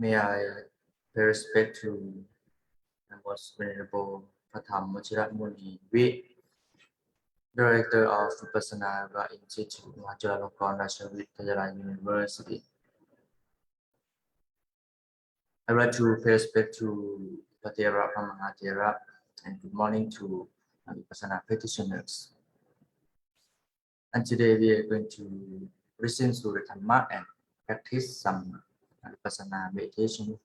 May I pay respect to Most Venerable Pratham Wachiramuni V, Director of Vipassana Yoga Institute, Mahachulalongkorn Rashavidyalaya University. I would like to pay respect to Patera Pamahatera and good morning to Vipassana practitioners. And today we are going to listen to the Dhamma and practice some Vipassana meditation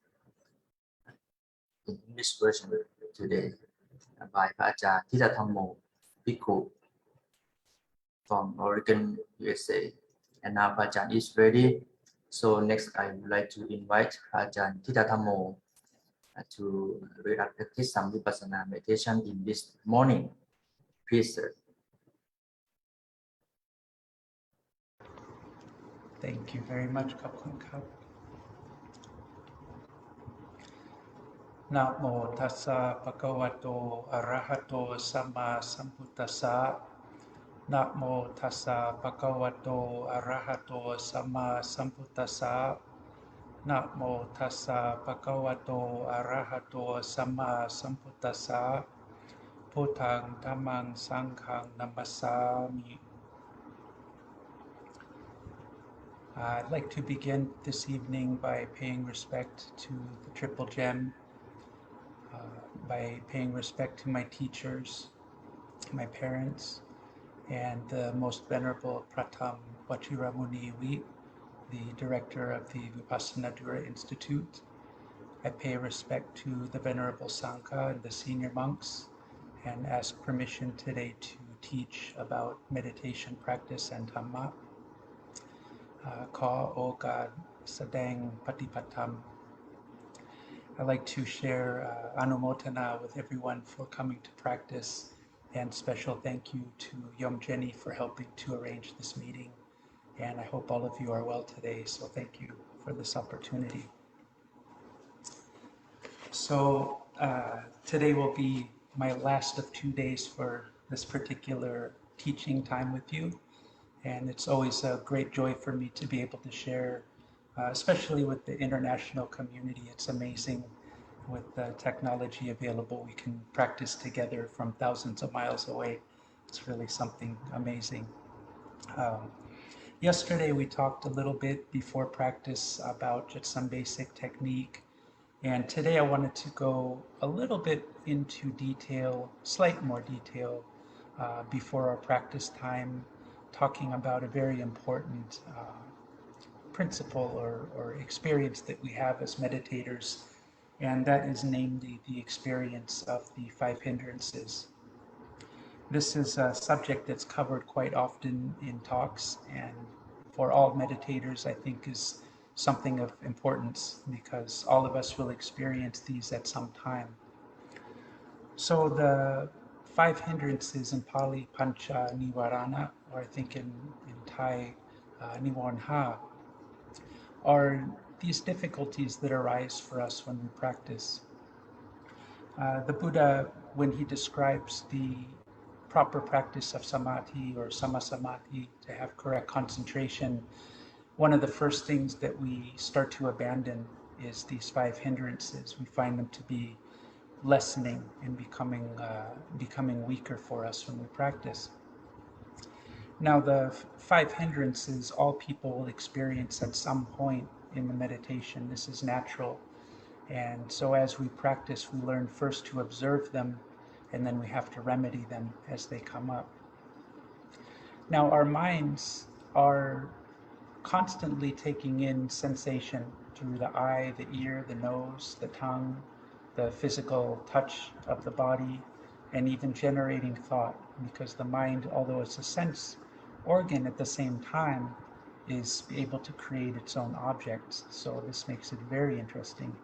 in English version today by พระอาจารย์ทิฏฐธรรมโม Bhikkhu from Oregon, USA. And now พระอาจารย์ is ready. So next I would like to invite พระอาจารย์ทิฏฐธรรมโม to lead us practice some Vipassana meditation in this morning. Please, sir. Thank you very much ขอบคุณครับนะโมตัสสะภะคะวะโตอะระหะโตสัมมาสัมพุทธัสสะนะโมตัสสะภะคะวะโตอะระหะโตสัมมาสัมพุทธัสสะนะโมตัสสะภะคะวะโตอะระหะโตสัมมาสัมพุทธัสสะพุทธังธัมมังสังฆังนัมมัสสามิ I'd like to begin this evening by paying respect to the Triple Gem, by paying respect to my teachers, my parents, and the Most Venerable Pratham Wachiramuni V, the director of the Vipassana Dura Institute. I pay respect to the Venerable Sangha and the senior monks, and ask permission today to teach about meditation practice and Dhamma. ขอโอกาสแสดงปฏิบัติธรรม I'd like to share Anumotana with everyone for coming to practice, and special thank you to Yom Jenny for helping to arrange this meeting. And I hope all of you are well today, so thank you for this opportunity. So today will be my last of 2 days for this particular teaching time with you. And it's always a great joy for me to be able to share, especially with the international community. It's amazing with the technology available. We can practice together from thousands of miles away. It's really something amazing. Yesterday we talked a little bit before practice about just some basic technique. And today I wanted to go a little bit into detail, slight more detail, before our practice time, talking about a very important principle or experience that we have as meditators, and that is namely the experience of the 5 hindrances. This is a subject that's covered quite often in talks, and for all meditators I think is something of importance because all of us will experience these at some time. So the 5 hindrances in Pali, Pancha Nivarana, or I think in Thai, Nivarnha, are these difficulties that arise for us when we practice. The Buddha, when he describes the proper practice of samadhi or samasamadhi, to have correct concentration, one of the first things that we start to abandon is these 5 hindrances. We find them to be lessening and becoming weaker for us when we practice. Now the 5 hindrances all people will experience at some point in the meditation. This is natural, and so as we practice we learn first to observe them, and then we have to remedy them as they come up. Now our minds are constantly taking in sensation through the eye, the ear, the nose, the tongue, the physical touch of the body, and even generating thought, because the mind, although it's a sense organ at the same time, is able to create its own objects. So this makes it very interesting.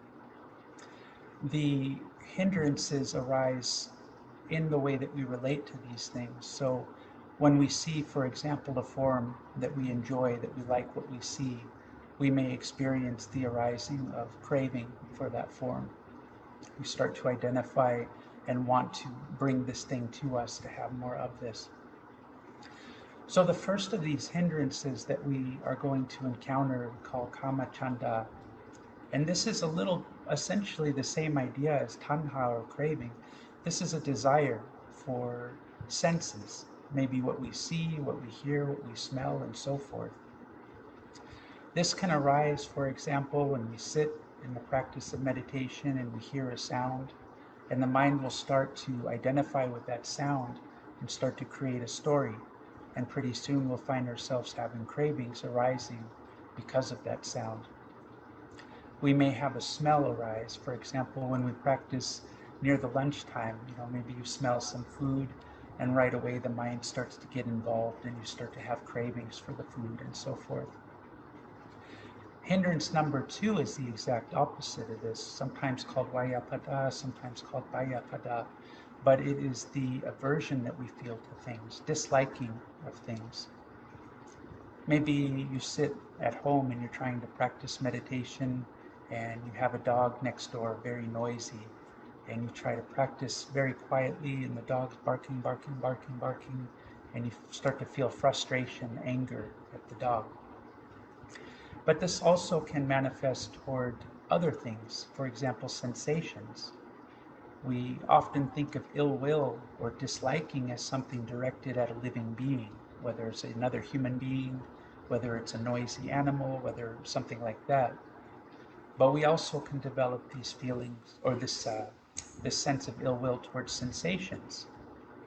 The hindrances arise in the way that we relate to these things. So when we see, for example, a form that we enjoy, that we like what we see, we may experience the arising of craving for that form. We start to identify and want to bring this thing to us to have more of this. So the first of these hindrances that we are going to encounter we call kama chanda, And this is essentially the same idea as tanha or craving. This is a desire for senses, maybe what we see, what we hear, what we smell, and so forth. This can arise, for example, when we sit in the practice of meditation and we hear a sound, and the mind will start to identify with that sound and start to create a story. And pretty soon we'll find ourselves having cravings arising because of that sound. We may have a smell arise. For example, when we practice near the lunchtime, maybe you smell some food and right away the mind starts to get involved and you start to have cravings for the food and so forth. Hindrance number 2 is the exact opposite of this, sometimes called Vyapada, sometimes called Bhayapada, but it is the aversion that we feel to things, disliking of things. Maybe you sit at home and you're trying to practice meditation and you have a dog next door, very noisy, and you try to practice very quietly and the dog's barking, barking, barking, barking, and you start to feel frustration, anger at the dog. But this also can manifest toward other things, for example, sensations. We often think of ill will or disliking as something directed at a living being, whether it's another human being, whether it's a noisy animal, whether something like that. But we also can develop these feelings or this sense of ill will towards sensations.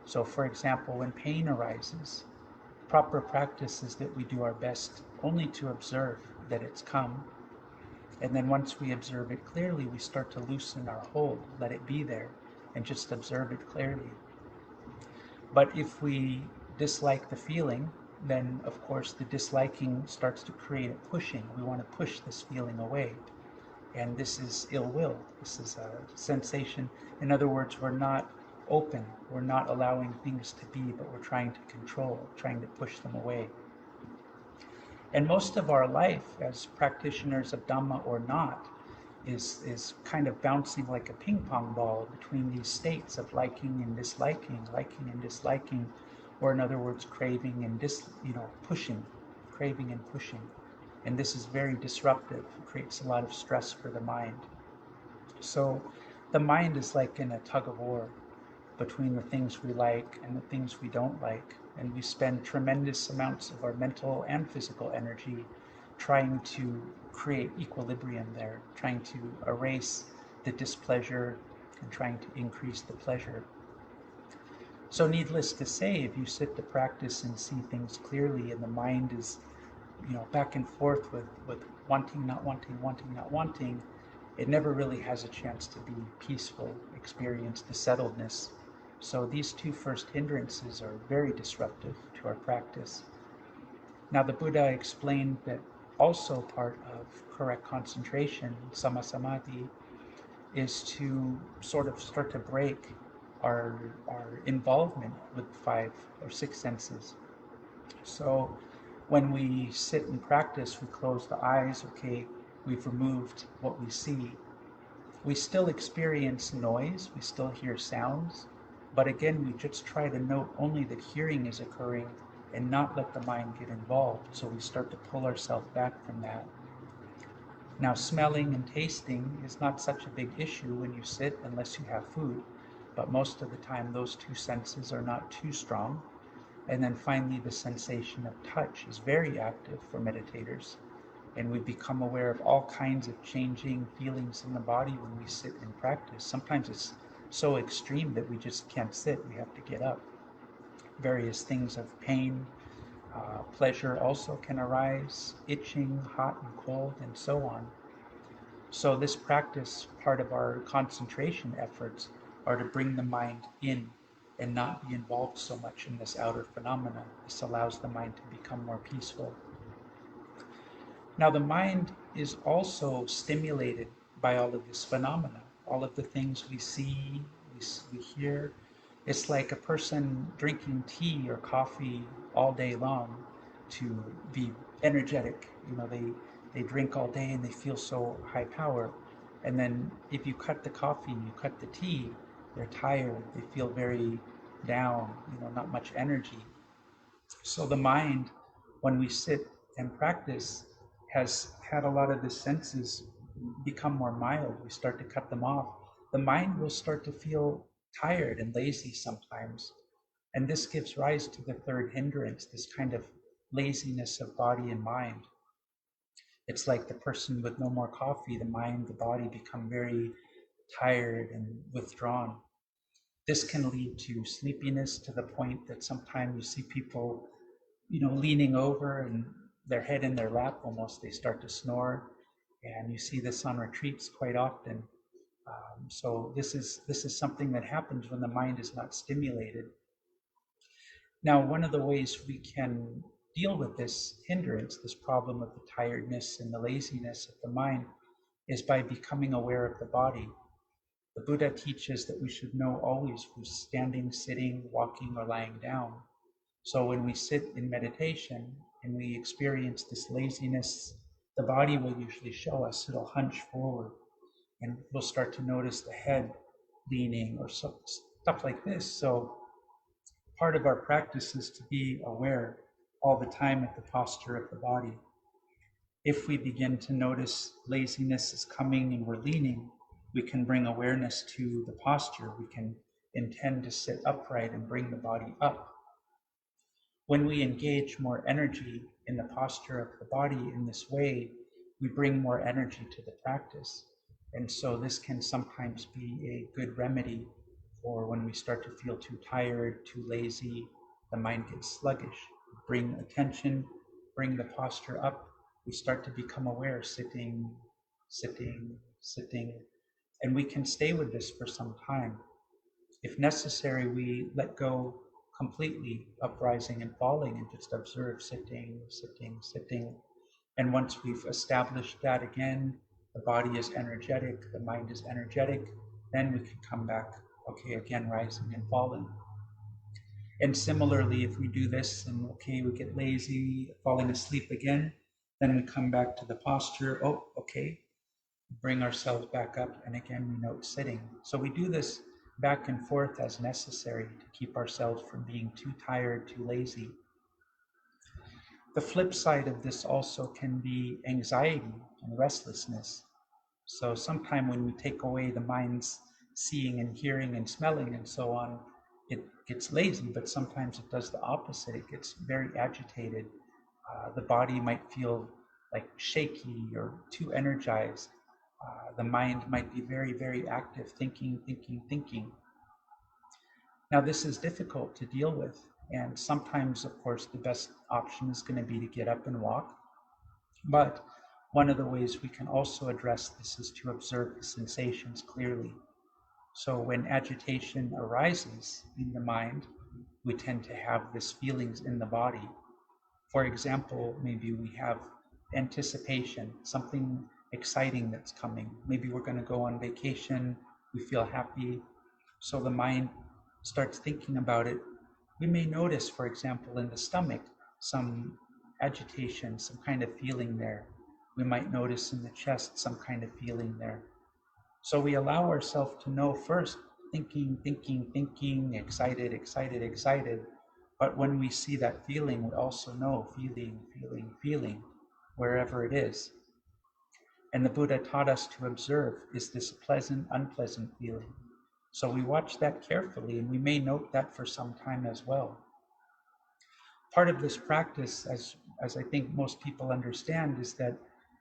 So, for example, when pain arises, proper practice is that we do our best only to observe that it's come. And then once we observe it clearly, we start to loosen our hold, let it be there, and just observe it clearly. But if we dislike the feeling, then of course the disliking starts to create a pushing. We want to push this feeling away. And this is ill will. This is a sensation. In other words, we're not open. We're not allowing things to be, but we're trying to control, trying to push them away. And most of our life as practitioners of Dhamma or not is kind of bouncing like a ping pong ball between these states of liking and disliking, or in other words, craving and pushing, craving and pushing. And this is very disruptive. It creates a lot of stress for the mind. So the mind is like in a tug of war between the things we like and the things we don't like. And we spend tremendous amounts of our mental and physical energy trying to create equilibrium there, trying to erase the displeasure and trying to increase the pleasure. So needless to say, if you sit to practice and see things clearly and the mind is back and forth with wanting, not wanting, wanting, not wanting, it never really has a chance to be peaceful, experience the settledness. So these two first hindrances are very disruptive to our practice. Now the Buddha explained that also part of correct concentration, samasamadhi, is to sort of start to break our involvement with 5 or 6 senses. So when we sit and practice, we close the eyes, okay, we've removed what we see. We still experience noise, we still hear sounds, but again, we just try to note only that hearing is occurring and not let the mind get involved. So we start to pull ourselves back from that. Now, smelling and tasting is not such a big issue when you sit unless you have food, but most of the time those two senses are not too strong. And then finally, the sensation of touch is very active for meditators. And we become aware of all kinds of changing feelings in the body when we sit and practice. Sometimes it's so extreme that we just can't sit, we have to get up. Various things of pain, pleasure also can arise, itching, hot and cold, and so on. So this practice, part of our concentration efforts, are to bring the mind in and not be involved so much in this outer phenomena. This allows the mind to become more peaceful. Now the mind is also stimulated by all of this phenomena, all of the things we see, we hear. It's like a person drinking tea or coffee all day long to be energetic. They drink all day and they feel so high power. And then if you cut the coffee, you cut the tea, they're tired, they feel very down, not much energy. So the mind, when we sit and practice, has had a lot of the senses become more mild, we start to cut them off, the mind will start to feel tired and lazy sometimes. And this gives rise to the third hindrance, this kind of laziness of body and mind. It's like the person with no more coffee, the mind, the body become very tired and withdrawn. This can lead to sleepiness to the point that sometimes you see people, leaning over and their head in their lap almost, they start to snore. And you see this on retreats quite often. So this is something that happens when the mind is not stimulated. Now, one of the ways we can deal with this hindrance, this problem of the tiredness and the laziness of the mind, is by becoming aware of the body. The Buddha teaches that we should know always who's standing, sitting, walking, or lying down. So when we sit in meditation and we experience this laziness, the body will usually show us. It'll hunch forward, and we'll start to notice the head leaning or stuff like this. So part of our practice is to be aware all the time of the posture of the body. If we begin to notice laziness is coming and we're leaning, we can bring awareness to the posture. We can intend to sit upright and bring the body up. When we engage more energy in the posture of the body in this way, we bring more energy to the practice. And so this can sometimes be a good remedy for when we start to feel too tired, too lazy, the mind gets sluggish. Bring attention, bring the posture up. We start to become aware, sitting, sitting, sitting, and we can stay with this for some time. If necessary, we let go completely, uprising and falling, and just observe sitting, sitting, sitting. And once we've established that again, the body is energetic, the mind is energetic, then we can come back, okay, again, rising and falling. And similarly, if we do this and okay, we get lazy, falling asleep again, then we come back to the posture, oh, okay, bring ourselves back up, and again, we note sitting. So we do this back and forth as necessary to keep ourselves from being too tired, too lazy. The flip side of this also can be anxiety and restlessness. So sometime when we take away the mind's seeing and hearing and smelling and so on, it gets lazy, but sometimes it does the opposite. It gets very agitated. The body might feel like shaky or too energized. The mind might be very, very active, thinking. Now, this is difficult to deal with. And sometimes, of course, the best option is going to be to get up and walk. But one of the ways we can also address this is to observe the sensations clearly. So when agitation arises in the mind, we tend to have these feelings in the body. For example, maybe we have anticipation, something exciting that's coming. Maybe we're going to go on vacation, we feel happy, so the mind starts thinking about it. We may notice, for example, in the stomach, some agitation, some kind of feeling there. We might notice in the chest some kind of feeling there. So we allow ourselves to know first, thinking, excited. But when we see that feeling, we also know feeling, wherever it is. And the Buddha taught us to observe, is this pleasant, unpleasant feeling? So we watch that carefully, and we may note that for some time as well. Part of this practice, as I think most people understand, is that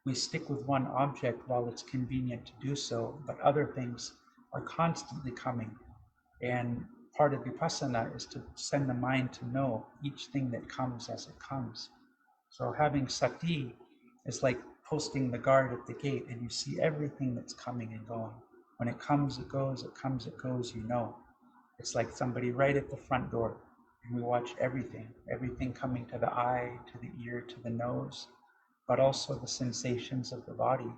we stick with one object while it's convenient to do so, but other things are constantly coming. And part of vipassana is to send the mind to know each thing that comes as it comes. So having sati is like posting the guard at the gate, and you see everything that's coming and going. When it comes, it goes, it comes, it goes, you know. It's like somebody right at the front door, and we watch everything coming to the eye, to the ear, to the nose, but also the sensations of the body.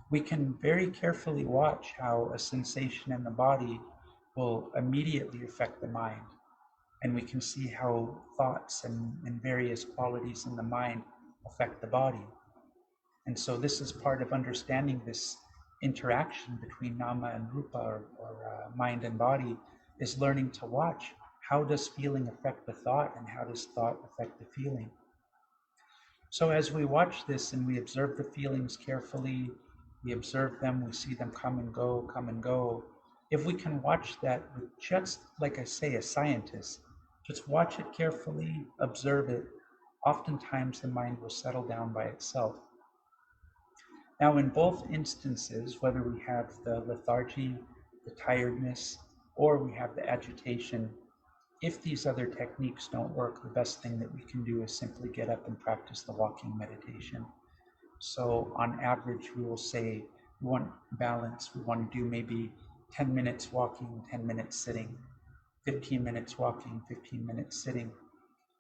We can very carefully watch how a sensation in the body will immediately affect the mind. And we can see how thoughts and various qualities in the mind affect the body. And so this is part of understanding this interaction between nama and rupa, or mind and body, is learning to watch how does feeling affect the thought and how does thought affect the feeling. So as we watch this and we observe the feelings carefully, We observe them, we see them come and go, come and go. If we can watch that with just, like I say, a scientist, just watch it carefully, observe it, oftentimes the mind will settle down by itself. Now, in both instances, whether we have the lethargy, the tiredness, or we have the agitation, if these other techniques don't work, the best thing that we can do is simply get up and practice the walking meditation. So on average, we will say we want balance. We want to do maybe 10 minutes walking, 10 minutes sitting, 15 minutes walking, 15 minutes sitting.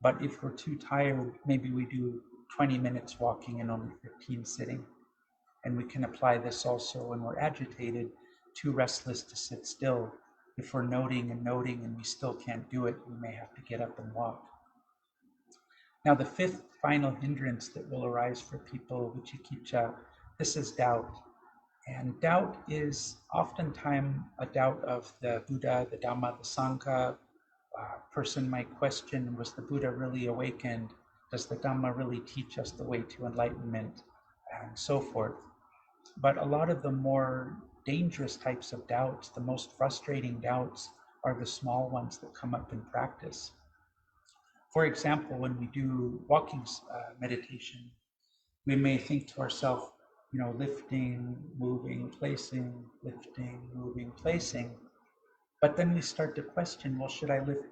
But if we're too tired, maybe we do 20 minutes walking and only 15 sitting. And we can apply this also when we're agitated, too restless to sit still. If we're noting and we still can't do it, we may have to get up and walk. Now, the fifth final hindrance that will arise for people, Vicikiccha, this is doubt. And doubt is oftentimes a doubt of the Buddha, the Dhamma, the Sangha. A person might question, was the Buddha really awakened? Does the Dhamma really teach us the way to enlightenment? And so forth. But a lot of the more dangerous types of doubts, the most frustrating doubts, are the small ones that come up in practice. For example, when we do walking meditation, we may think to ourselves, lifting, moving, placing, lifting, moving, placing. But then we start to question, well, should I lift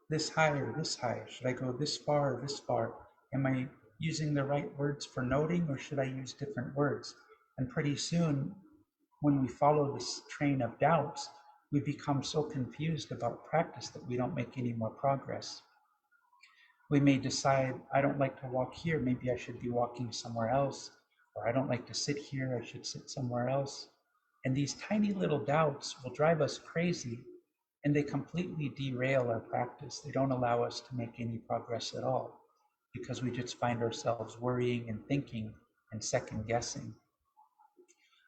this high or this high? Should I go this far or this far? Am I using the right words for noting, or should I use different words? And pretty soon, when we follow this train of doubts, we become so confused about practice that we don't make any more progress. We may decide, I don't like to walk here, maybe I should be walking somewhere else, or I don't like to sit here, I should sit somewhere else. And these tiny little doubts will drive us crazy, and they completely derail our practice. They don't allow us to make any progress at all, because we just find ourselves worrying and thinking and second guessing.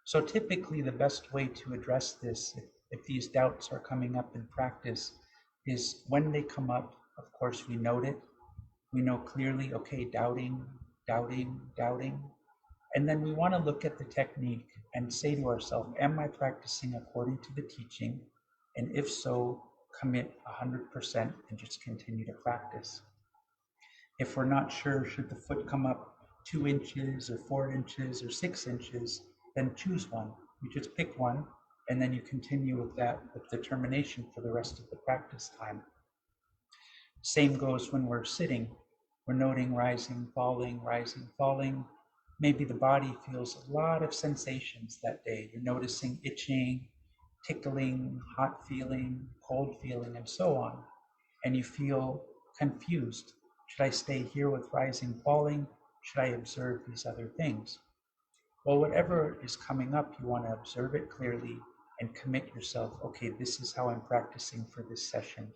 So typically the best way to address this, if these doubts are coming up in practice, is when they come up, of course, we note it. We know clearly, okay, doubting, doubting, doubting. And then we want to look at the technique and say to ourselves, am I practicing according to the teaching? And if so, commit 100% and just continue to practice. If we're not sure, should the foot come up 2 inches or 4 inches or 6 inches, then choose one. You just pick one, and then you continue with that with determination for the rest of the practice time. Same goes when we're sitting. We're noting rising, falling, rising, falling. Maybe the body feels a lot of sensations that day. You're noticing itching, tickling, hot feeling, cold feeling, and so on. And you feel confused. Should I stay here with rising, falling? Should I observe these other things? Well, whatever is coming up, you want to observe it clearly and commit yourself, okay, this is how I'm practicing for this session.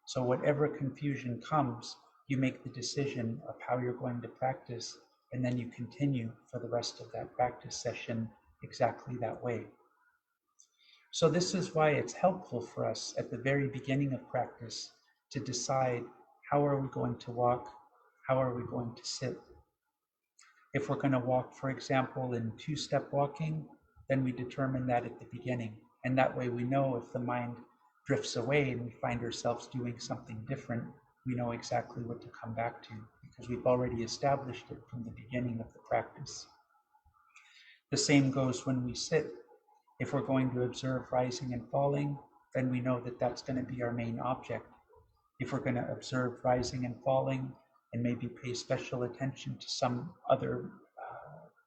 So whatever confusion comes, you make the decision of how you're going to practice, and then you continue for the rest of that practice session exactly that way. So this is why it's helpful for us at the very beginning of practice to decide, how are we going to walk? How are we going to sit? If we're going to walk, for example, in 2-step walking, then we determine that at the beginning. And that way we know if the mind drifts away and we find ourselves doing something different, we know exactly what to come back to, because we've already established it from the beginning of the practice. The same goes when we sit. If we're going to observe rising and falling, then we know that that's going to be our main object. If we're going to observe rising and falling and maybe pay special attention to some other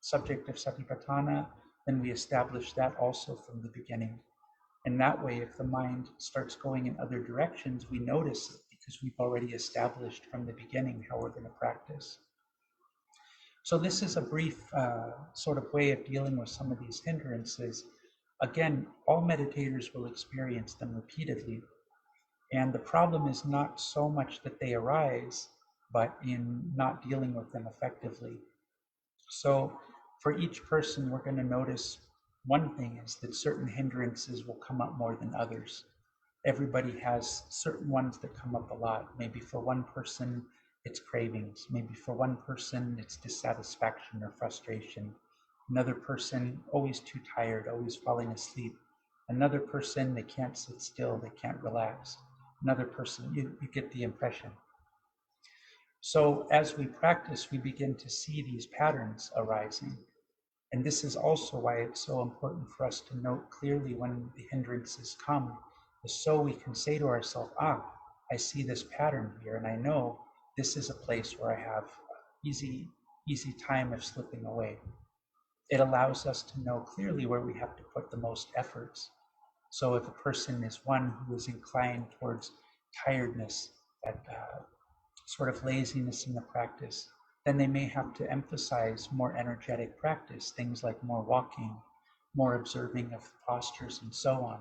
subject of satipatthana, then we establish that also from the beginning. And that way, if the mind starts going in other directions, we notice it because we've already established from the beginning how we're going to practice. So this is a brief sort of way of dealing with some of these hindrances. Again, all meditators will experience them repeatedly. And the problem is not so much that they arise, but in not dealing with them effectively. So for each person, we're going to notice one thing is that certain hindrances will come up more than others. Everybody has certain ones that come up a lot. Maybe for one person, it's cravings. Maybe for one person, it's dissatisfaction or frustration. Another person always too tired, always falling asleep. Another person, they can't sit still, they can't relax. Another person, you get the impression. So as we practice, we begin to see these patterns arising. And this is also why it's so important for us to note clearly when the hindrances come, so we can say to ourselves, I see this pattern here, and I know this is a place where I have easy time of slipping away. It allows us to know clearly where we have to put the most efforts. So if a person is one who is inclined towards tiredness, that sort of laziness in the practice, then they may have to emphasize more energetic practice, things like more walking, more observing of postures, and so on.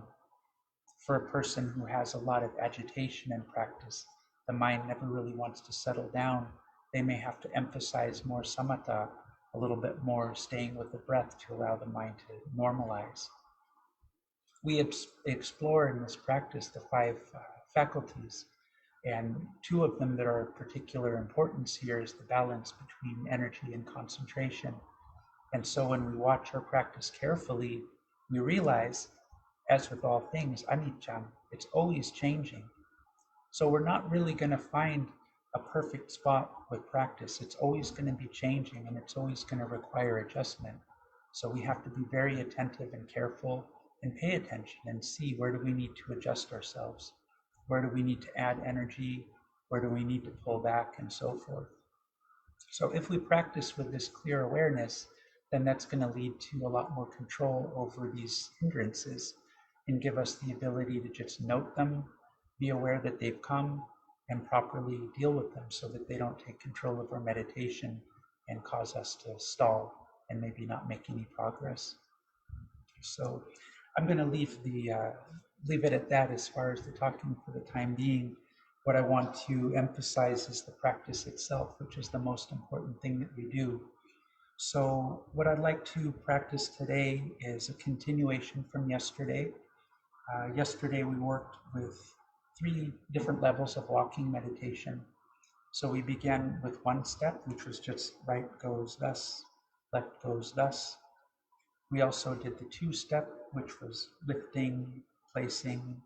For a person who has a lot of agitation in practice, the mind never really wants to settle down, they may have to emphasize more samatha, a little bit more staying with the breath to allow the mind to normalize. We explore in this practice the 5 faculties, and 2 of them that are of particular importance here is the balance between energy and concentration. And so when we watch our practice carefully, we realize, as with all things, anicca, it's always changing. So we're not really going to find a perfect spot with practice. It's always going to be changing, and it's always going to require adjustment. So we have to be very attentive and careful and pay attention and see, where do we need to adjust ourselves? Where do we need to add energy? Where do we need to pull back, and so forth? So if we practice with this clear awareness, then that's going to lead to a lot more control over these hindrances and give us the ability to just note them, be aware that they've come, and properly deal with them so that they don't take control of our meditation and cause us to stall and maybe not make any progress. So I'm going to leave it at that as far as the talking for the time being. What I want to emphasize is the practice itself, which is the most important thing that we do. So what I'd like to practice today is a continuation from yesterday. Yesterday we worked with 3 different levels of walking meditation. So we began with 1 step, which was just right goes thus, left goes thus. We also did the 2-step, which was lifting, placing,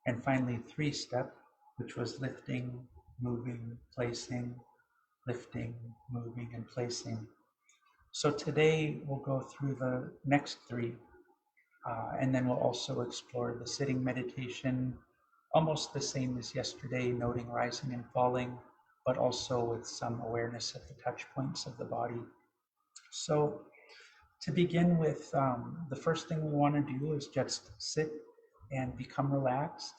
and finally 3-step, which was lifting, moving, placing, lifting, moving, and placing. So today we'll go through the next 3, and then we'll also explore the sitting meditation, almost the same as yesterday, noting rising and falling, but also with some awareness of the touch points of the body. So to begin with, the first thing we want to do is just sit and become relaxed.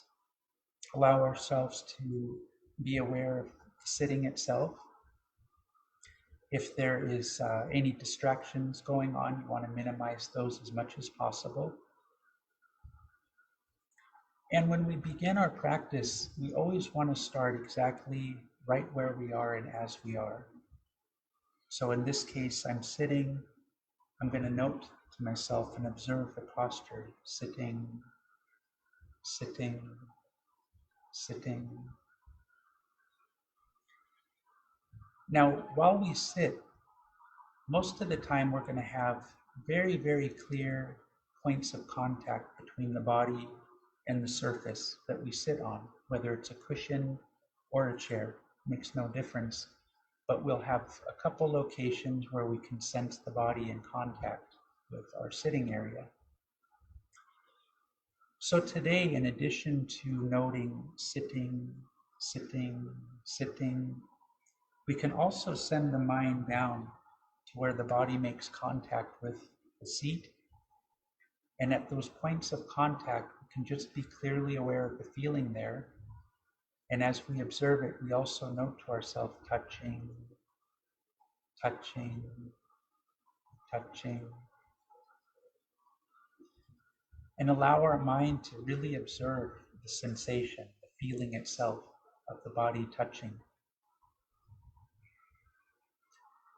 Allow ourselves to be aware of sitting itself. If there is any distractions going on, you want to minimize those as much as possible. And when we begin our practice, we always want to start exactly right where we are and as we are. So in this case, I'm sitting. I'm going to note to myself and observe the posture, sitting, sitting, sitting. Now, while we sit, most of the time we're going to have very, very clear points of contact between the body and the surface that we sit on, whether it's a cushion or a chair, makes no difference. But we'll have a couple locations where we can sense the body in contact with our sitting area. So today, in addition to noting sitting, sitting, sitting, we can also send the mind down to where the body makes contact with the seat. And at those points of contact, we can just be clearly aware of the feeling there. And as we observe it, we also note to ourselves touching, touching, touching. And allow our mind to really observe the sensation, the feeling itself of the body touching.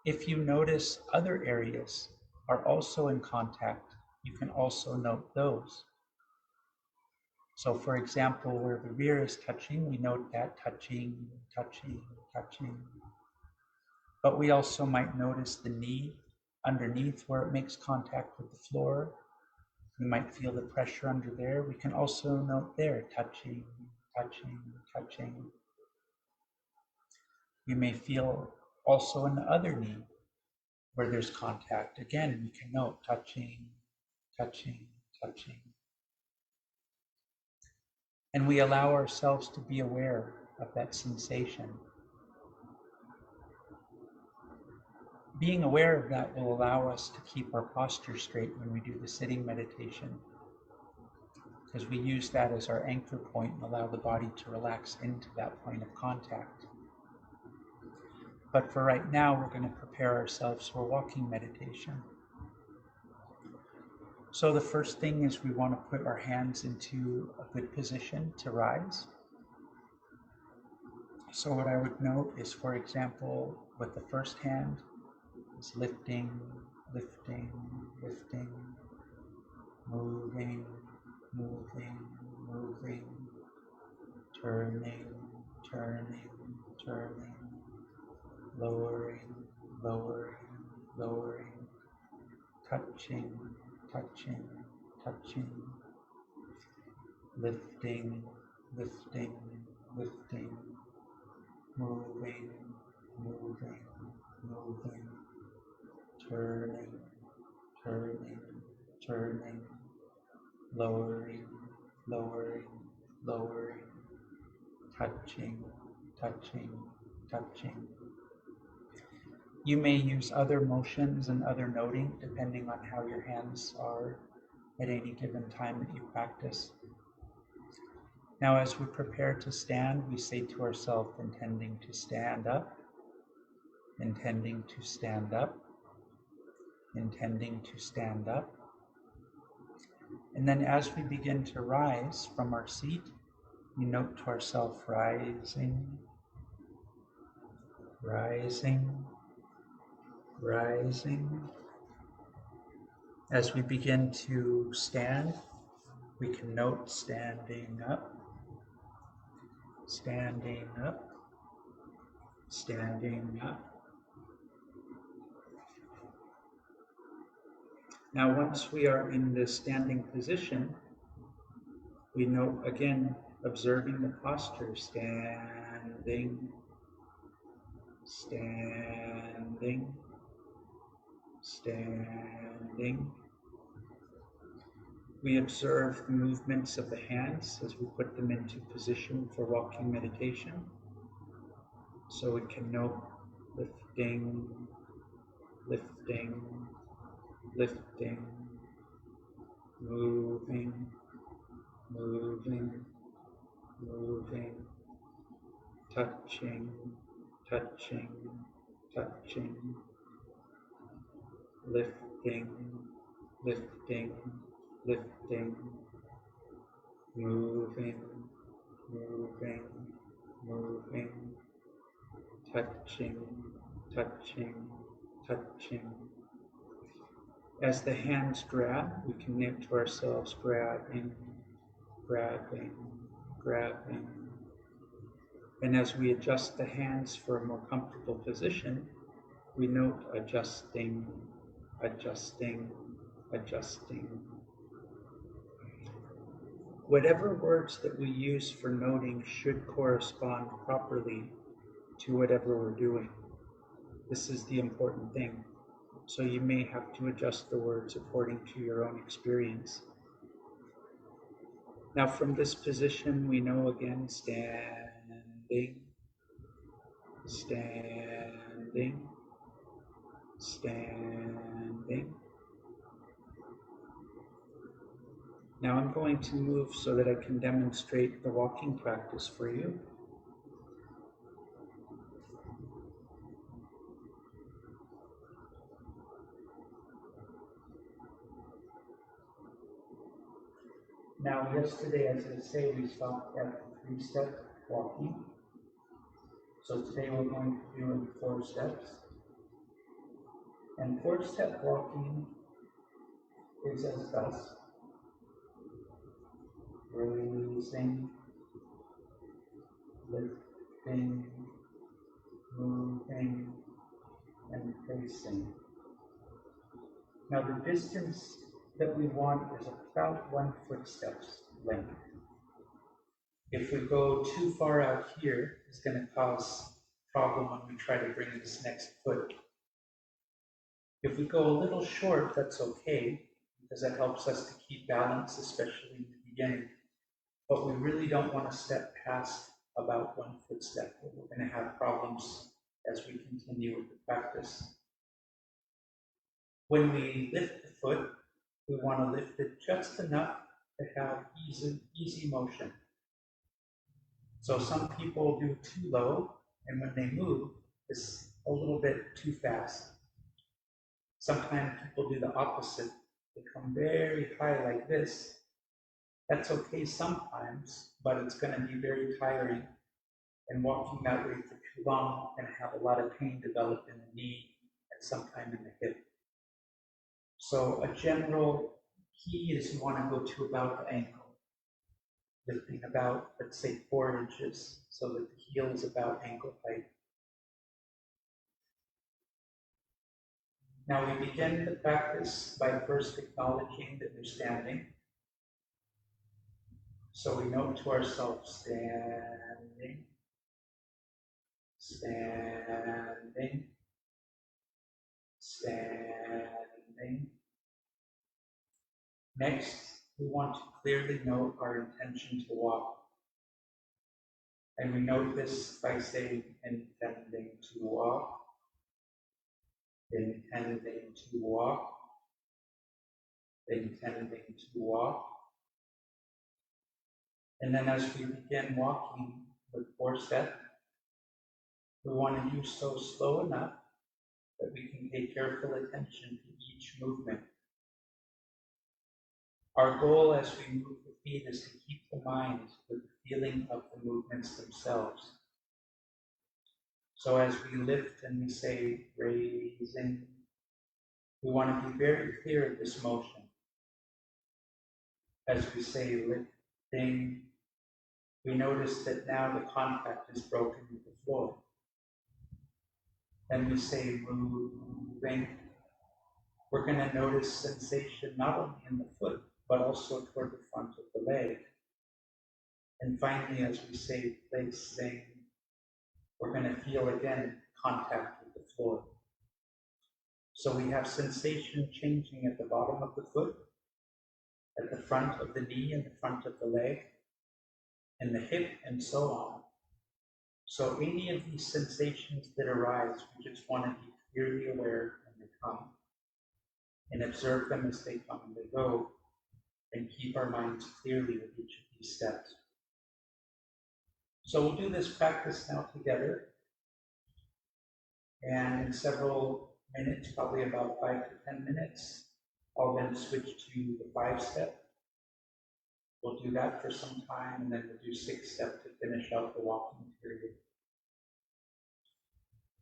If you notice other areas are also in contact, you can also note those. So for example, where the rear is touching, we note that touching, touching, touching. But we also might notice the knee underneath where it makes contact with the floor. We might feel the pressure under there. We can also note there, touching, touching, touching. We may feel also in the other knee where there's contact. Again, we can note touching, touching, touching. And we allow ourselves to be aware of that sensation. Being aware of that will allow us to keep our posture straight when we do the sitting meditation, because we use that as our anchor point and allow the body to relax into that point of contact. But for right now, we're going to prepare ourselves for walking meditation. So the first thing is we want to put our hands into a good position to rise. So what I would note is, for example, with the first hand, is lifting, lifting, lifting, moving, moving, moving, turning, turning, turning, lowering, lowering, lowering, touching, touching, touching, lifting, lifting, lifting, moving, moving, moving, turning, turning, turning, lowering, lowering, lowering, touching, touching, touching. You may use other motions and other noting depending on how your hands are at any given time that you practice. Now, as we prepare to stand, we say to ourselves, intending to stand up, intending to stand up, intending to stand up. And then as we begin to rise from our seat, we note to ourselves, rising, rising, rising. As we begin to stand, we can note standing up, standing up, standing up. Now, once we are in this standing position, we note again, observing the posture, standing, standing, standing. We observe the movements of the hands as we put them into position for walking meditation. So we can note lifting, lifting, lifting, moving, moving, moving, touching, touching, touching, lifting, lifting, lifting, moving, moving, moving, touching, touching, touching. As the hands grab, we can knit to ourselves, grabbing, grabbing, grabbing. And as we adjust the hands for a more comfortable position, we note adjusting, adjusting, adjusting. Whatever words that we use for noting should correspond properly to whatever we're doing. This is the important thing. So you may have to adjust the words according to your own experience. Now from this position, we know again, standing, standing, standing. Now I'm going to move so that I can demonstrate the walking practice for you. Now yesterday, as I say, we stopped at 3-step walking. So today we're going to do in 4 steps. And 4-step walking is as thus. Raising, lifting, moving, and placing. Now the distance that we want is about 1 footstep's length. If we go too far out here, it's going to cause problem when we try to bring this next foot. If we go a little short, that's okay, because that helps us to keep balance, especially in the beginning. But we really don't want to step past about 1 footstep. We're going to have problems as we continue with the practice. When we lift the foot, we want to lift it just enough to have easy motion. So some people do too low, and when they move, it's a little bit too fast. Sometimes people do the opposite. They come very high like this. That's okay sometimes, but it's going to be very tiring. And walking that way for too long can have a lot of pain develop in the knee and sometime in the hip. So a general key is you want to go to about the ankle, lifting about, let's say, 4 inches, so that the heel is about ankle height. Now we begin the practice by first acknowledging that we're standing. So we note to ourselves, standing, standing, standing. Next, we want to clearly note our intention to walk. And we note this by saying, intending to walk, intending to walk, intending to walk. And then as we begin walking with 4 steps, we want to do so slow enough that we can pay careful attention to each movement. Our goal as we move the feet is to keep the mind with the feeling of the movements themselves. So as we lift and we say raising, we want to be very clear of this motion. As we say lifting, we notice that now the contact is broken with the floor. Then we say moving. We're going to notice sensation not only in the foot, but also toward the front of the leg. And finally, as we say placing, we're going to feel again contact with the floor. So we have sensation changing at the bottom of the foot, at the front of the knee and the front of the leg, and the hip, and so on. So any of these sensations that arise, we just want to be clearly aware when they come, and observe them as they come and they go, and keep our minds clearly with each of these steps. So we'll do this practice now together, and in several minutes, probably about 5 to 10 minutes, I'll then switch to the 5-step. We'll do that for some time, and then we'll do 6-step to finish out the walking period.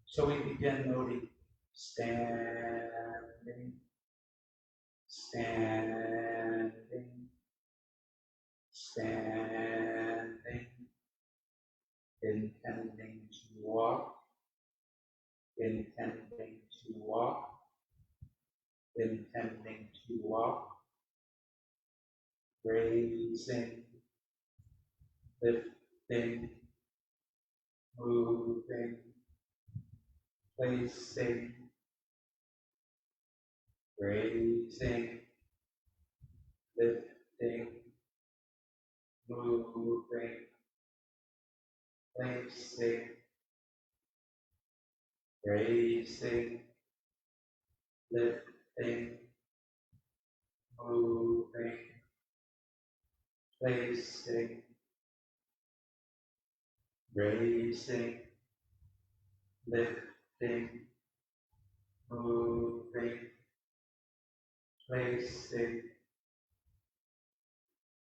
So we begin noting standing, standing, standing, intending to walk, intending to walk, intending to walk, raising, lifting, moving, placing, raising, lifting, moving, placing, raising, lifting, moving, placing, raising, lifting, moving, placing,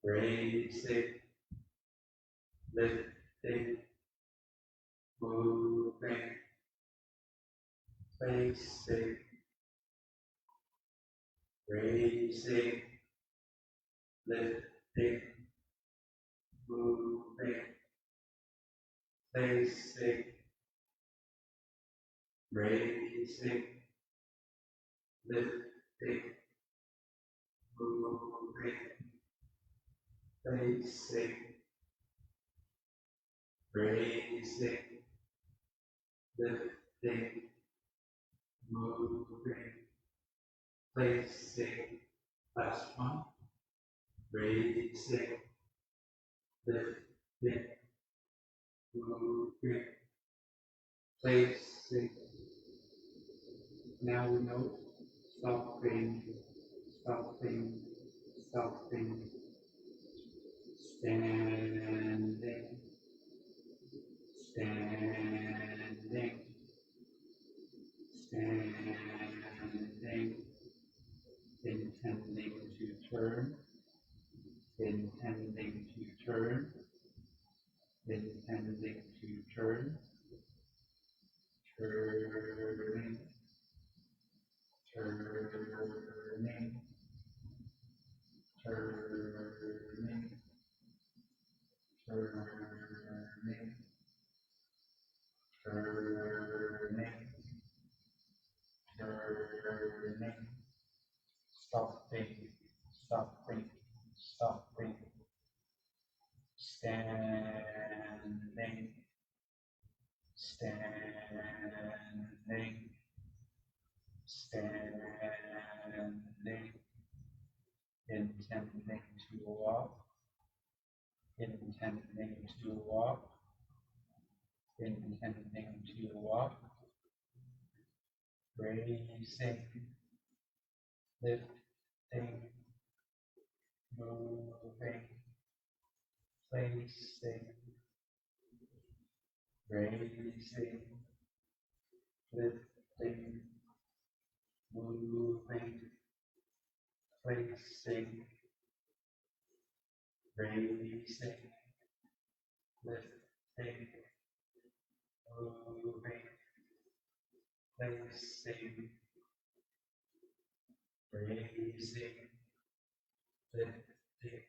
raising, lifting, moving, placing, raising, lifting, moving, placing, raising, lifting, moving, placing, raising, lifting, moving, placing. Last one. Raising, lifting, moving, placing. Now we know stopping, stopping, stopping, standing, standing, standing, intending to turn, intending to turn, intending to turn, turning, turning, turning, turning, turning, turning, stopping, stopping, stopping, standing, standing, standing, intending to walk, intending to walk, intending to walk, raising, lifting, moving, placing, raising, lifting, moving, placing, raising, lifting, moving, placing, raising, lifting, moving, placing, raising, lifting,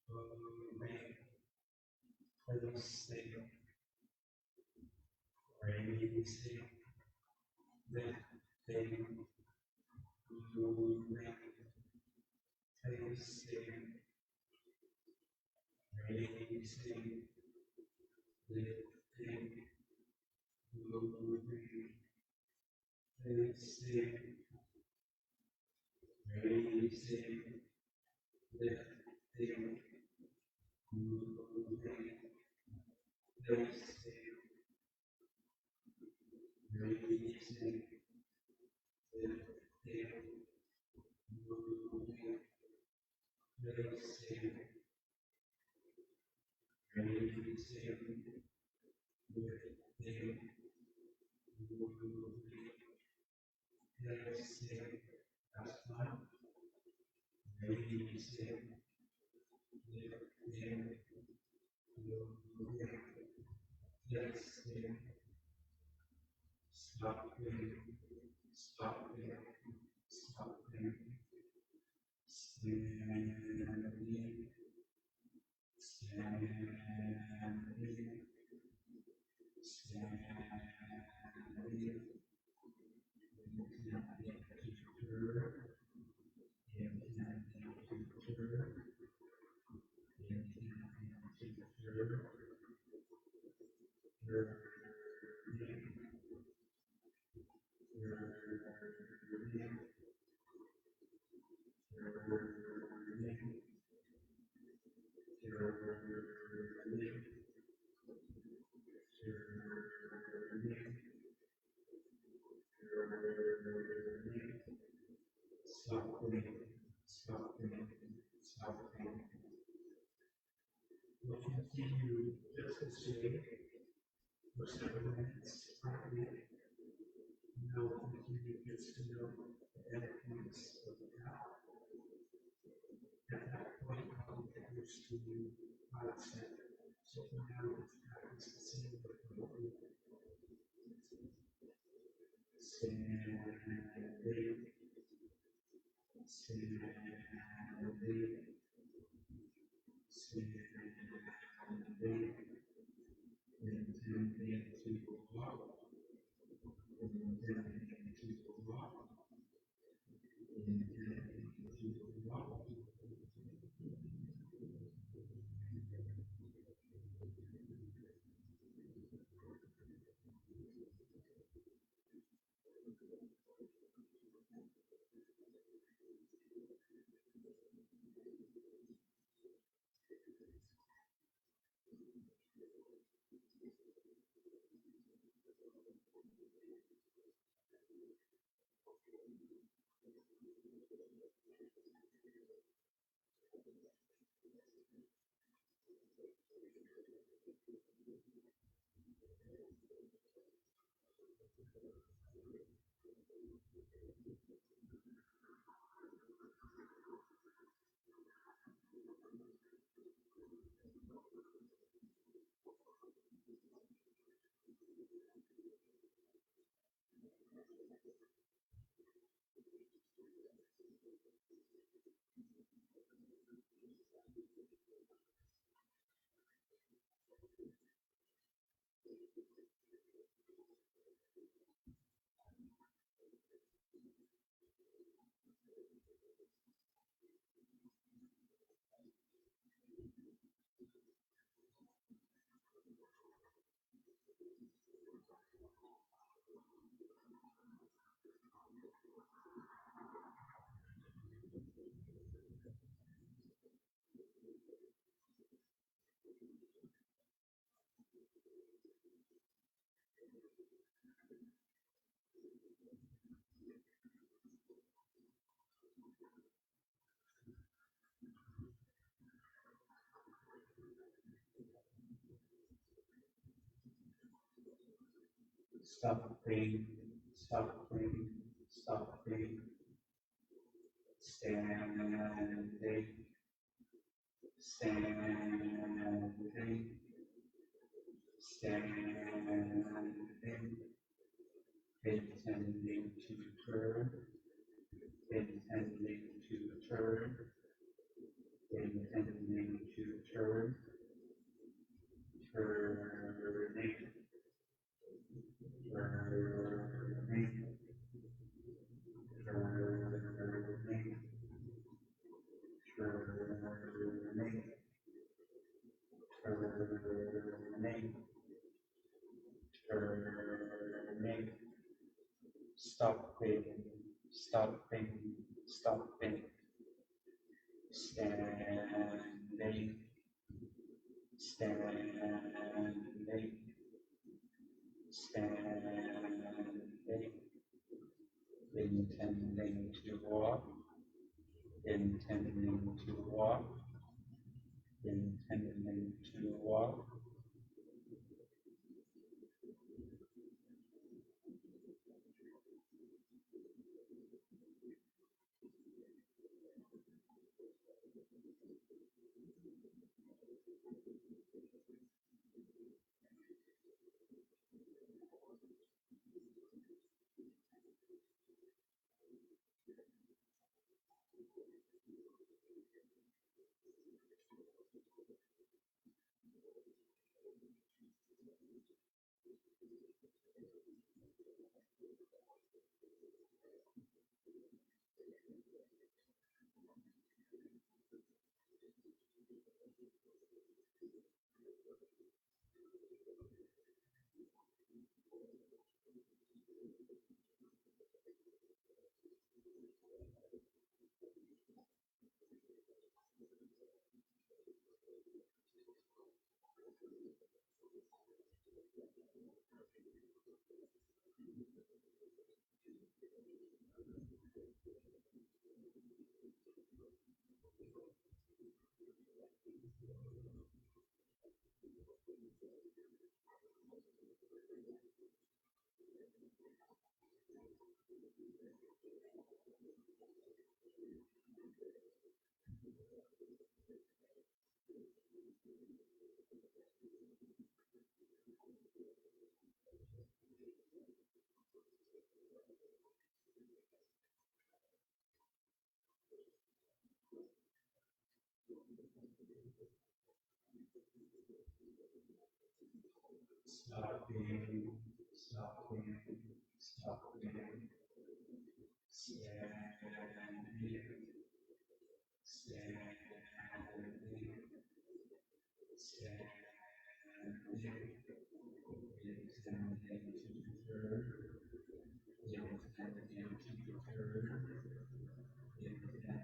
moving, placing, raising, lifting, moving, placing, raising, lifting, moving, placing, raising, lifting, moving, placing, raising, lifting, moving, placing. Last one. Raising, lifting, moving, placing, stopping, stopping, stopping, standing, standing, standing, stopping, stopping, stopping. We'll continue just this way for several minutes. Now we'll continue just to know the endpoints of the path. At that point, I'll introduce to you mindset. So for now, let's practice the same with the body. Standing, standing, standing, intending to walk, Stop pain, stop pain, stop pain. Standing, standing, standing. Intending to turn, intending to turn, intending to turn, turning, turning, turning, turning, turning, turning. Stopping, stopping, stopping. Standing, standing, standing. Intending to walk, intending to walk, intending to walk. Stopping, stopping, stopping. Standing, standing, standing. Intending to turn, intending to turn, intending to turn, turning,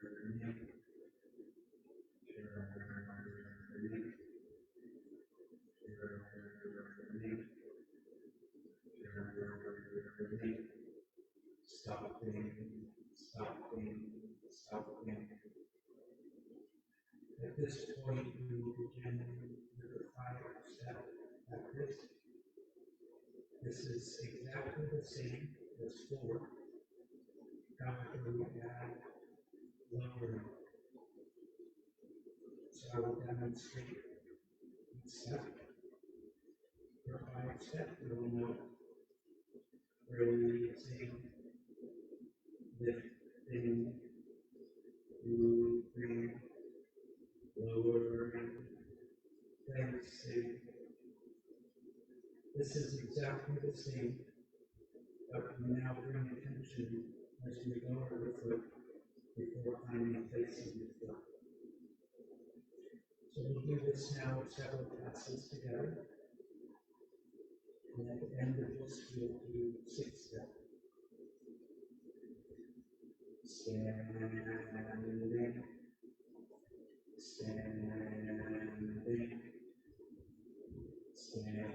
turning, turning. stopping, stopping, stopping. At this point, we will begin with the final step practice. This is exactly the same as 4. However, we add lowering. So I will demonstrate each step. For 5 steps, we will note releasing, lifting, moving, lowering, placing. This is exactly the same, but we now bring attention as we lower the foot before finding placing the foot. So we'll do this now several passes together. And at the end of this, we'll do 6 steps. Standing, standing, standing,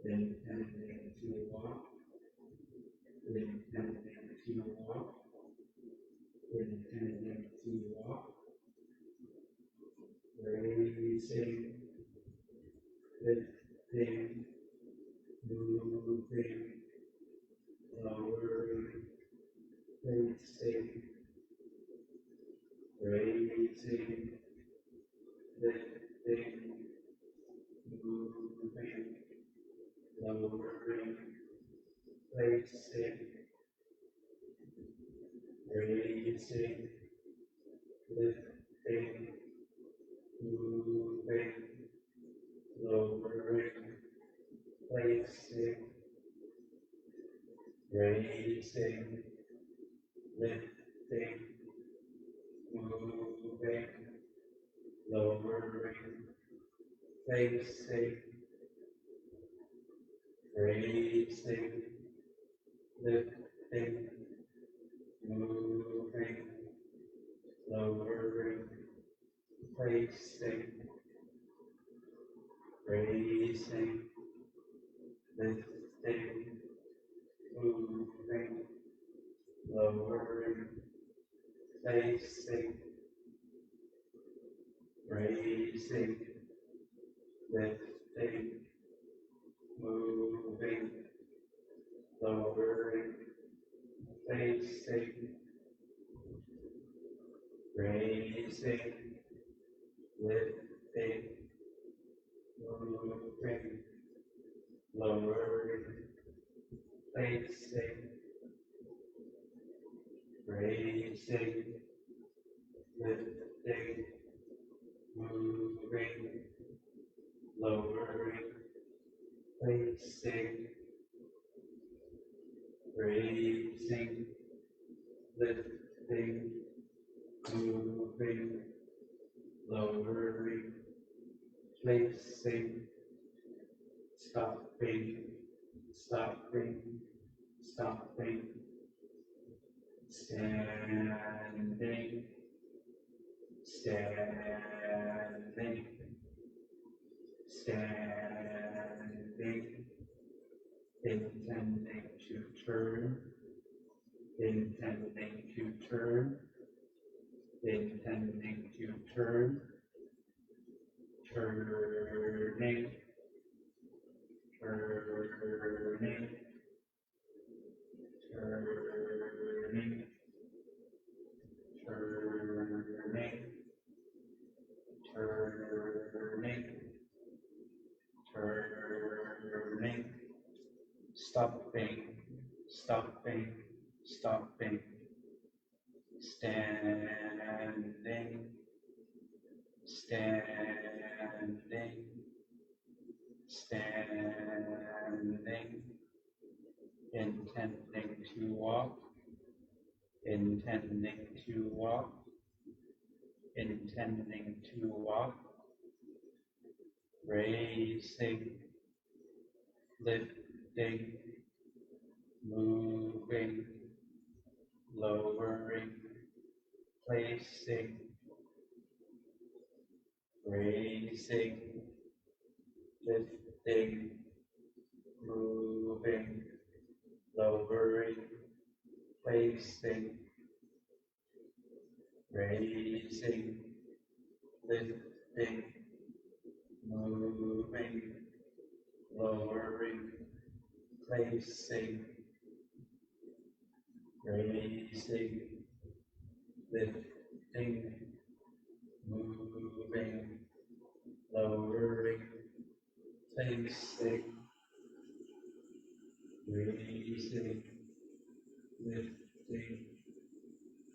intending to walk, intending to walk, intending to walk, raising, lifting, moving, lowering, placing, raising, lifting, moving, lowering, placing, raising, lifting, moving, lowering, placing, raising, lifting, moving, lowering, placing, raising, lifting, moving, lowering, placing, raising, lifting, moving, lowering, placing, raising, lifting, moving, lowering, placing, raising, lifting, moving, lowering, placing, raising, lifting, moving, lowering, placing, raising, lifting, moving, lowering, placing, stopping, stopping, stopping, standing, standing, standing, intending to turn, intending to turn, intending to turn, turning, turning, turning, turning, turning, turning, stopping, stopping, stopping, standing, standing, standing, intending to walk, intending to walk, intending to walk, raising, lifting, moving, lowering, placing, raising, lifting, moving, lowering, placing, raising, lifting, moving, lowering, placing, raising, lifting, moving, lowering, placing, raising, lifting,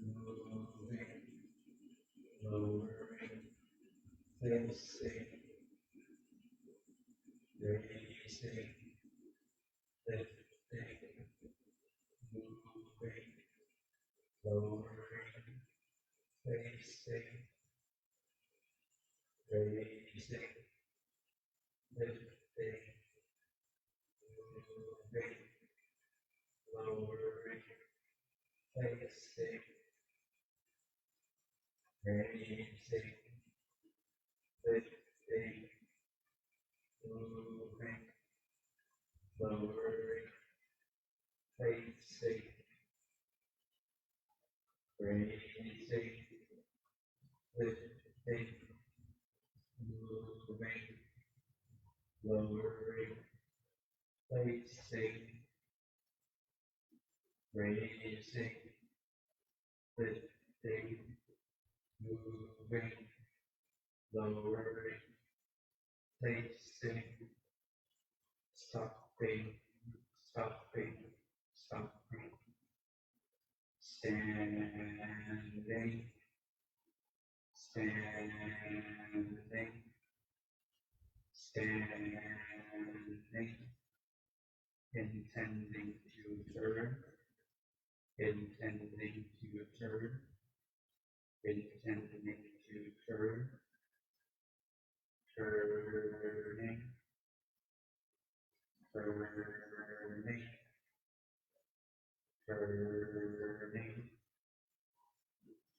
moving, lowering, placing, raising, lifting, moving, lowering, placing, raising, lifting, moving, lowering, placing, raising, lifting, moving, lowering, placing, raising, lifting, moving, lowering, placing, raising, lifting, moving, lowering, placing, stopping, stopping, stopping, standing, standing, standing, intending to turn, intending to turn, intending to turn, turning, turning, turning, turning,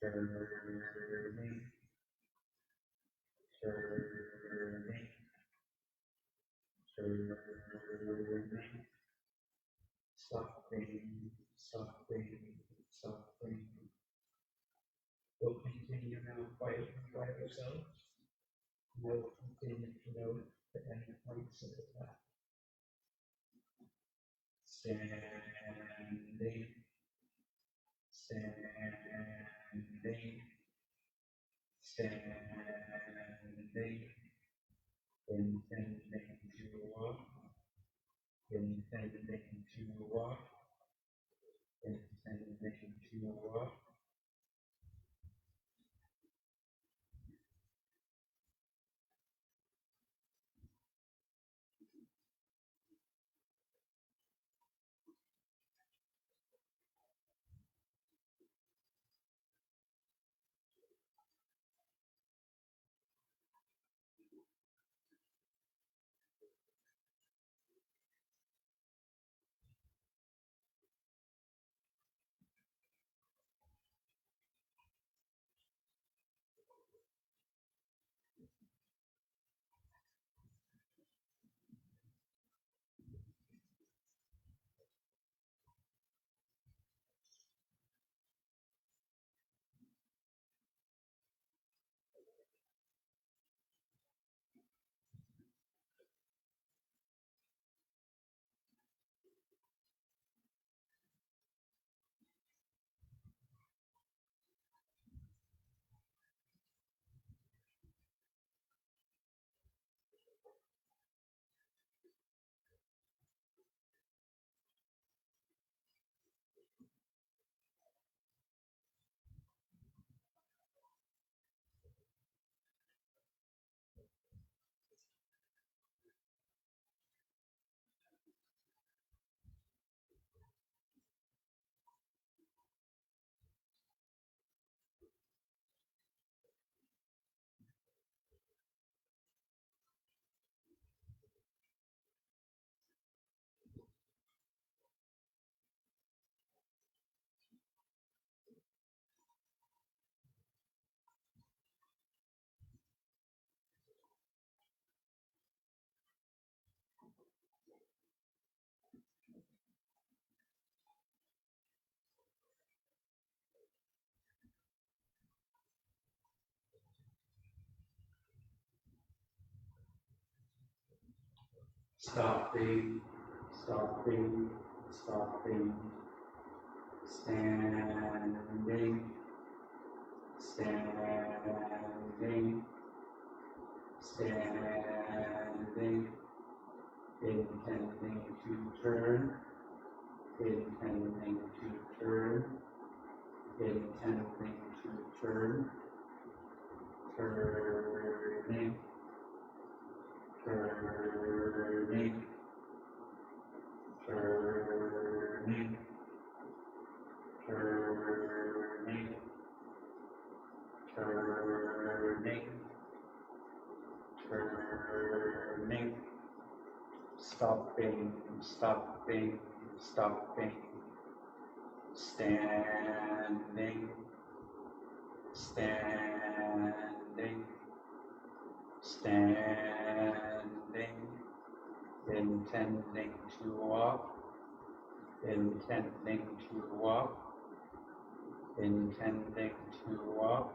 turning, turning, stopping, stopping, stopping. We'll continue now quiet yourselves. We'll continue to note the end points of the path. Standing, standing, standing, intending to walk, intending to walk, intending to walk. stopping, stopping, stopping, standing, standing, standing, intending to turn, intending to turn, intending to turn, turning, turning, turning, turning, turning, turning, stopping, stopping, stopping, standing, standing, standing, intending to walk, intending to walk, intending to walk,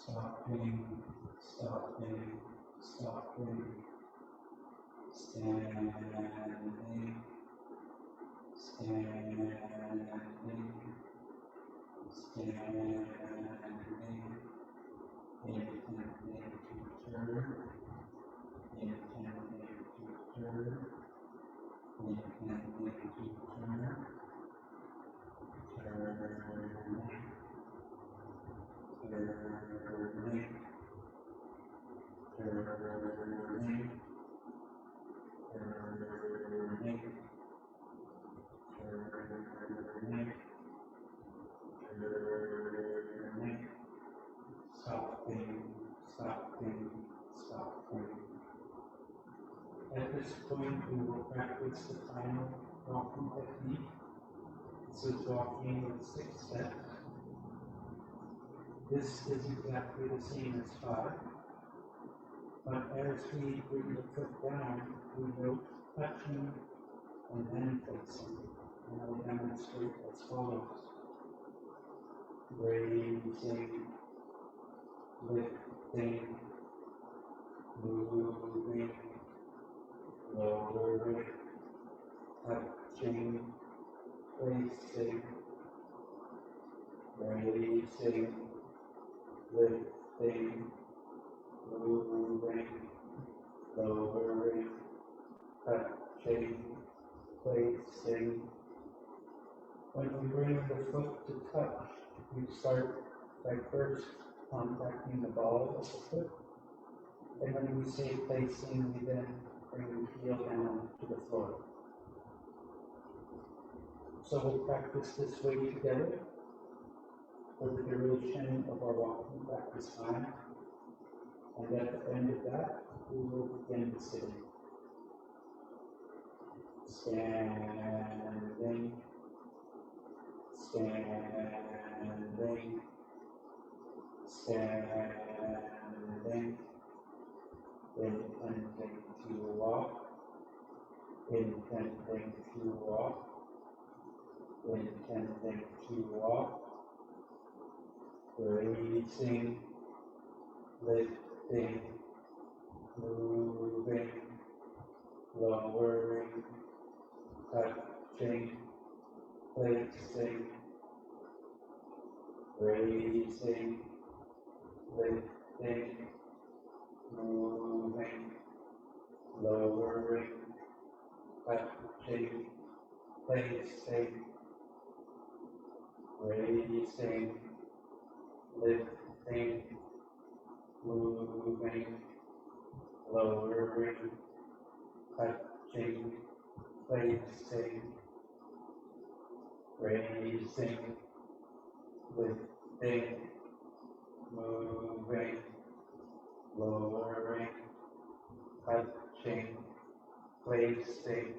stopping, stopping, stopping, standing, standing, standing, intending to turn, intending to turn, intending to turn, turning, turning, turning, turning, turning, turning, stopping, stopping, stopping. At this point, we will practice the final walking technique. This is walking with 6 steps. This is exactly the same as 5. But as we bring the foot down, we note touching and then facing. And I will demonstrate as follows. Raising, lifting, moving, lowering, touching, placing, raising, lifting, moving, lowering, touching, placing. When we bring the foot to touch, we start by first contacting the ball of the foot, and when we say placing, we then bring the heel down to the floor. So we'll practice this way together for the duration of our walking practice time. And at the end of that, we will begin the sitting. Standing, standing, standing, intending to walk, intending to walk, intending to walk, raising, lifting, moving, lowering, touching, placing, raising, lifting, moving, lowering, touching, placing, raising, lifting, moving, lowering, touching, placing, raising, lifting, moving, lowering, touching, placing,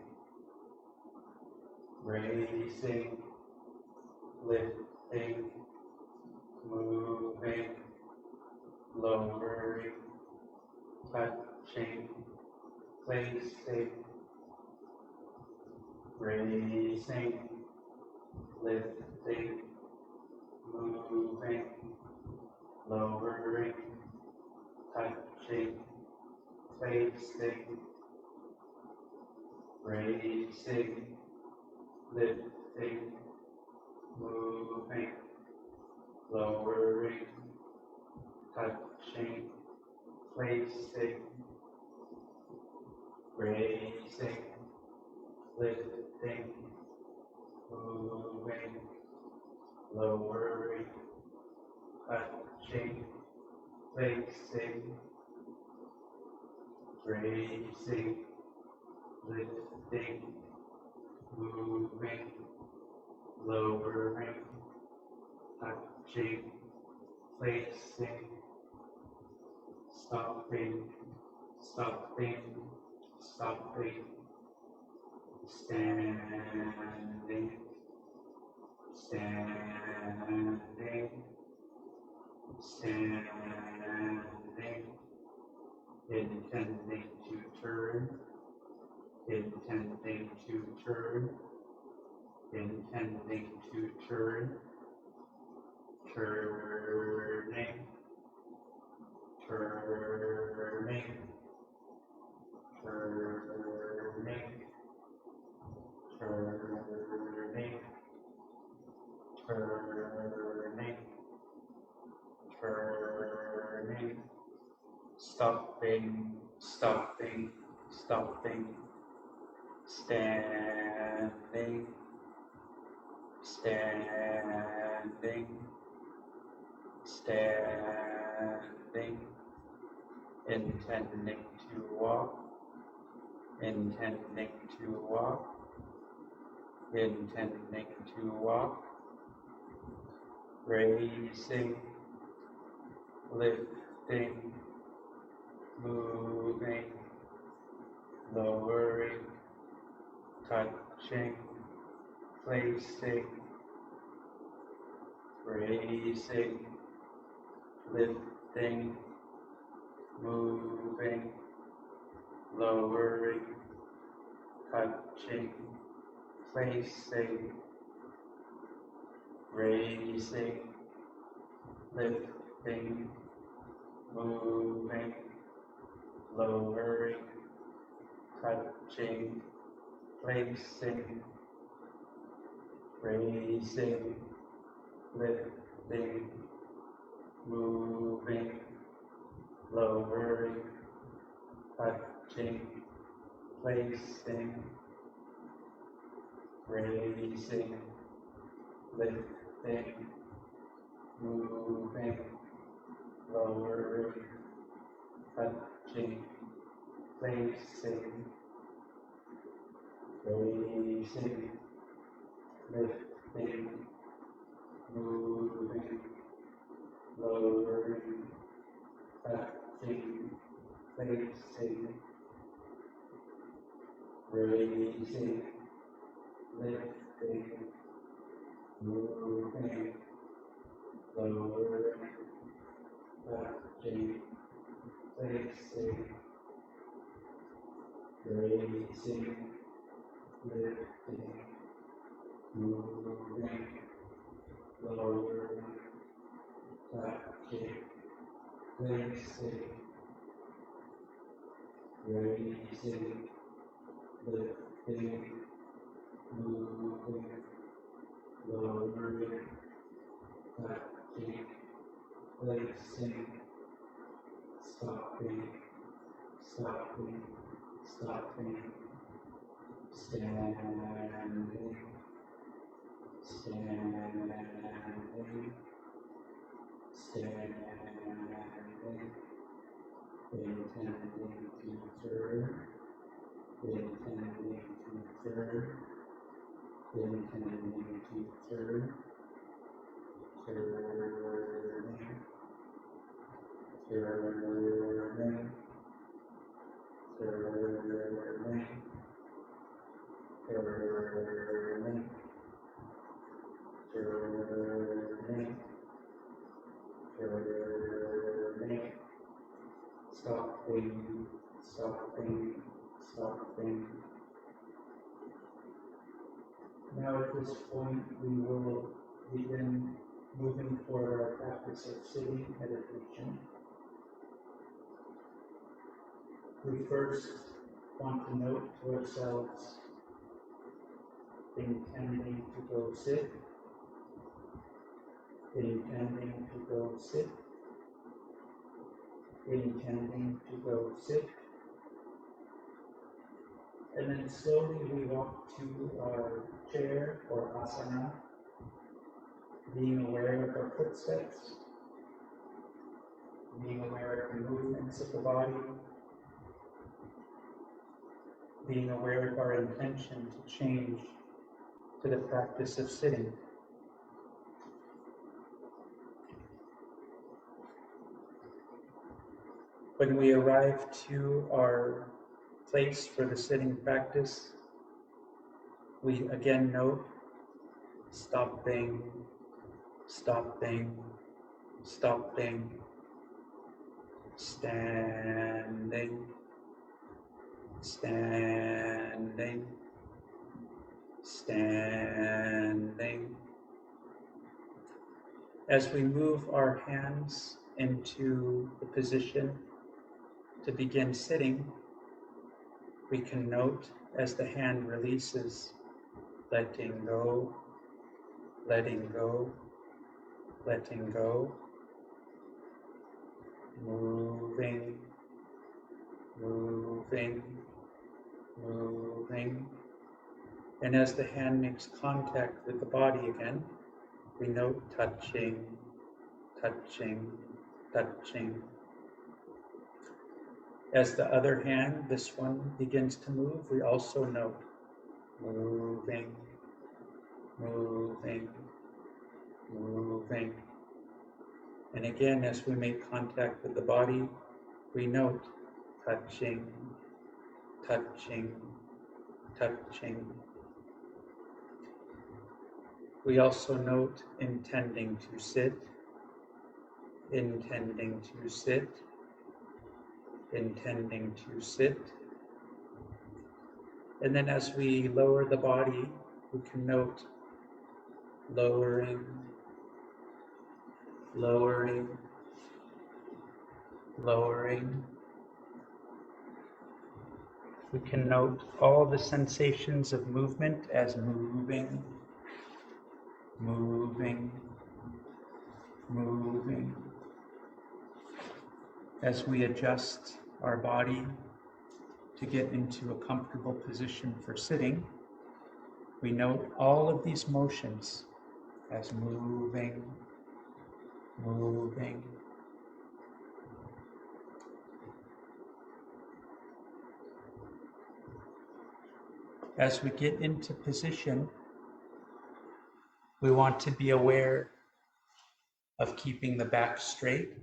raising, lifting, moving, lowering, touching, placing, raising, lifting, moving, lowering, touching, placing, raising, lifting, moving, lowering, touching, placing, raising, lifting, moving, lowering, touching, placing, raising, lifting, moving, lowering, touching, placing, stopping, stopping, stopping, standing, standing, standing, intending to turn, intending to turn, intending to turn, turning, turning, turning, turning, turning, turning, stopping, stopping, stopping, standing, standing, standing, intending to walk, intending to walk, intending to walk, raising, lifting, moving, lowering, touching, placing, raising, lifting, moving, lowering, touching, placing, raising, lifting, moving, lowering, touching, placing, raising, lifting, moving, lowering, touching, placing, raising, lifting, moving, lowering, touching, placing, raising, lifting, moving, lowering, touching, placing, raising, lifting, moving, lowering, touching, placing, raising, lifting, moving, lowering, touching, placing, raising, lifting, moving, lowering, touching, placing, stopping, stopping, stopping, standing, standing, standing, intending to turn, intending to turn, intending to turn, turning, turning, turning, turning, turning, turning, stopping, stopping, stopping. Now at this point we will begin moving toward our practice of sitting meditation. We first want to note to ourselves intending to go sit, intending to go sit, intending to go sit, and then slowly we walk to our chair or asana, being aware of our footsteps, being aware of the movements of the body, being aware of our intention to change to the practice of sitting. When we arrive to our place for the sitting practice, we again note stopping, stopping, stopping, standing, standing, standing. As we move our hands into the position to begin sitting, we can note as the hand releases, letting go, letting go, letting go, moving, moving, moving. And as the hand makes contact with the body again, we note touching, touching, touching. As the other hand, this one, begins to move, we also note moving, moving, moving. And again, as we make contact with the body, we note touching, touching, touching. We also note intending to sit, intending to sit, intending to sit. And then as we lower the body, we can note lowering, lowering, lowering. We can note all the sensations of movement as moving, moving, moving. As we adjust our body to get into a comfortable position for sitting, we note all of these motions as moving, moving. As we get into position, we want to be aware of keeping the back straight.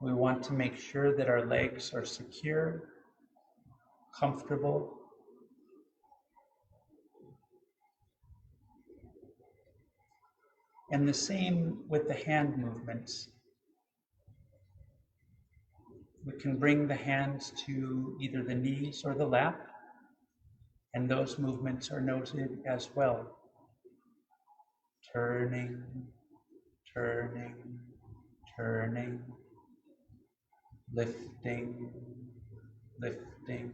We want to make sure that our legs are secure, comfortable. And the same with the hand movements. We can bring the hands to either the knees or the lap, and those movements are noted as well. Turning, turning, turning, lifting, lifting,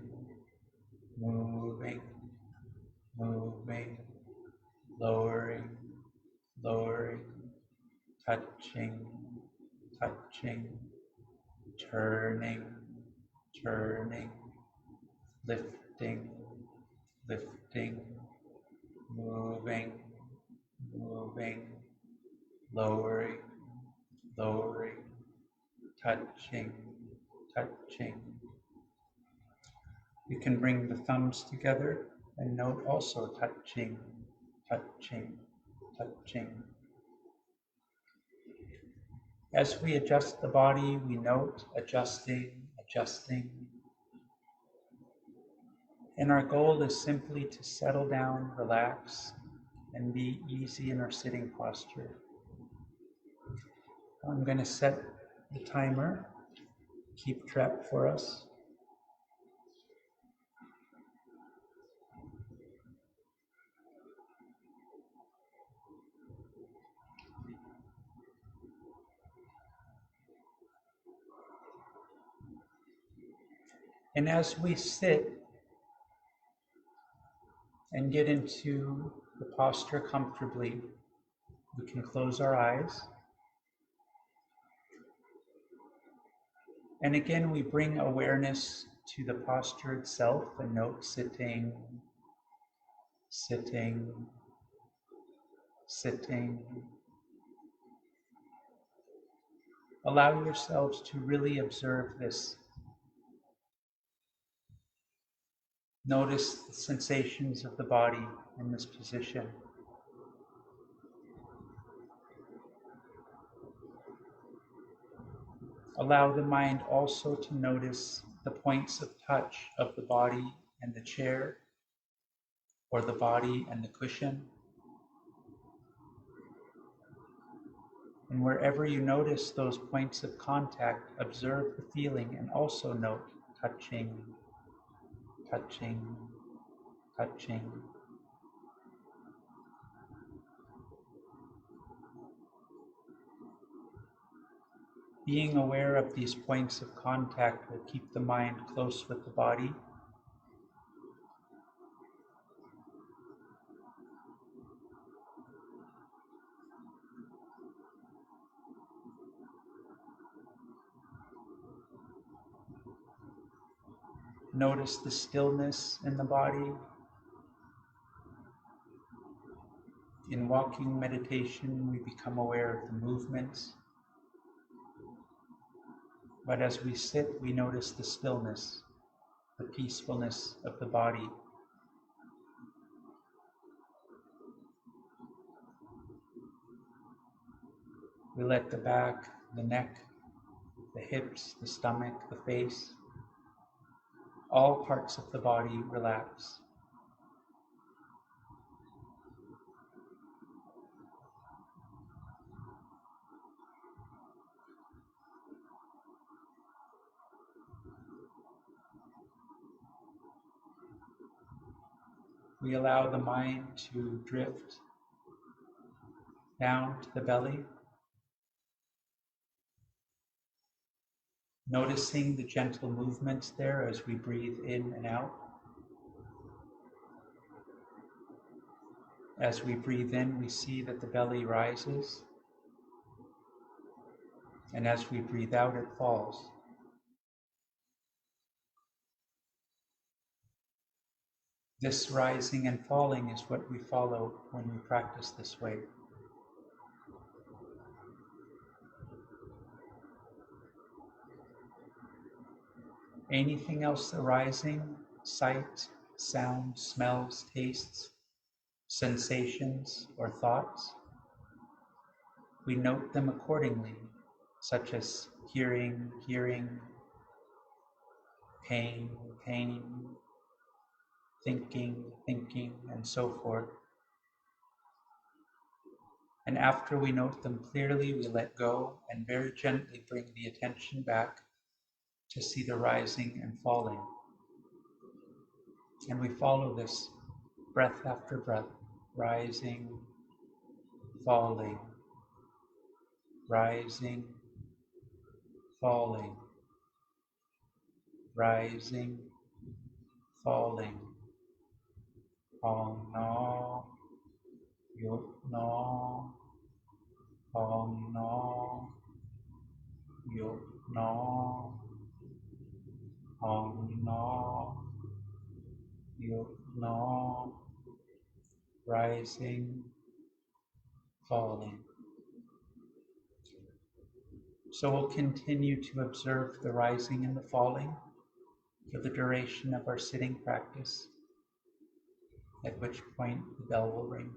moving, moving, lowering, lowering, touching, touching, turning, turning, lifting, lifting, moving, moving, lowering, lowering, touching, touching. You can bring the thumbs together and note also touching, touching, touching. As we adjust the body, we note adjusting, adjusting. And our goal is simply to settle down, relax, and be easy in our sitting posture. I'm going to set the timer, keep track for us. And as we sit and get into the posture comfortably, we can close our eyes. And again, we bring awareness to the posture itself and note sitting, sitting, sitting. Allow yourselves to really observe this. Notice the sensations of the body in this position. Allow the mind also to notice the points of touch of the body and the chair, or the body and the cushion. And wherever you notice those points of contact, observe the feeling and also note touching, touching, touching. Being aware of these points of contact will keep the mind close with the body. Notice the stillness in the body. In walking meditation, we become aware of the movements. But as we sit, we notice the stillness, the peacefulness of the body. We let the back, the neck, the hips, the stomach, the face, all parts of the body relax. We allow the mind to drift down to the belly, noticing the gentle movements there as we breathe in and out. As we breathe in, we see that the belly rises, and as we breathe out, it falls. This rising and falling is what we follow when we practice this way. Anything else arising, sight, sound, smells, tastes, sensations, or thoughts, we note them accordingly, such as hearing, hearing, pain, pain, thinking, thinking, and so forth. And after we note them clearly, we let go and very gently bring the attention back to see the rising and falling. And we follow this breath after breath, rising, falling, rising, falling, rising, falling. Om no, yut no, Om no, yut no, Om no, yut no, rising, falling. So we'll continue to observe the rising and the falling for the duration of our sitting practice, at which point the bell will ring.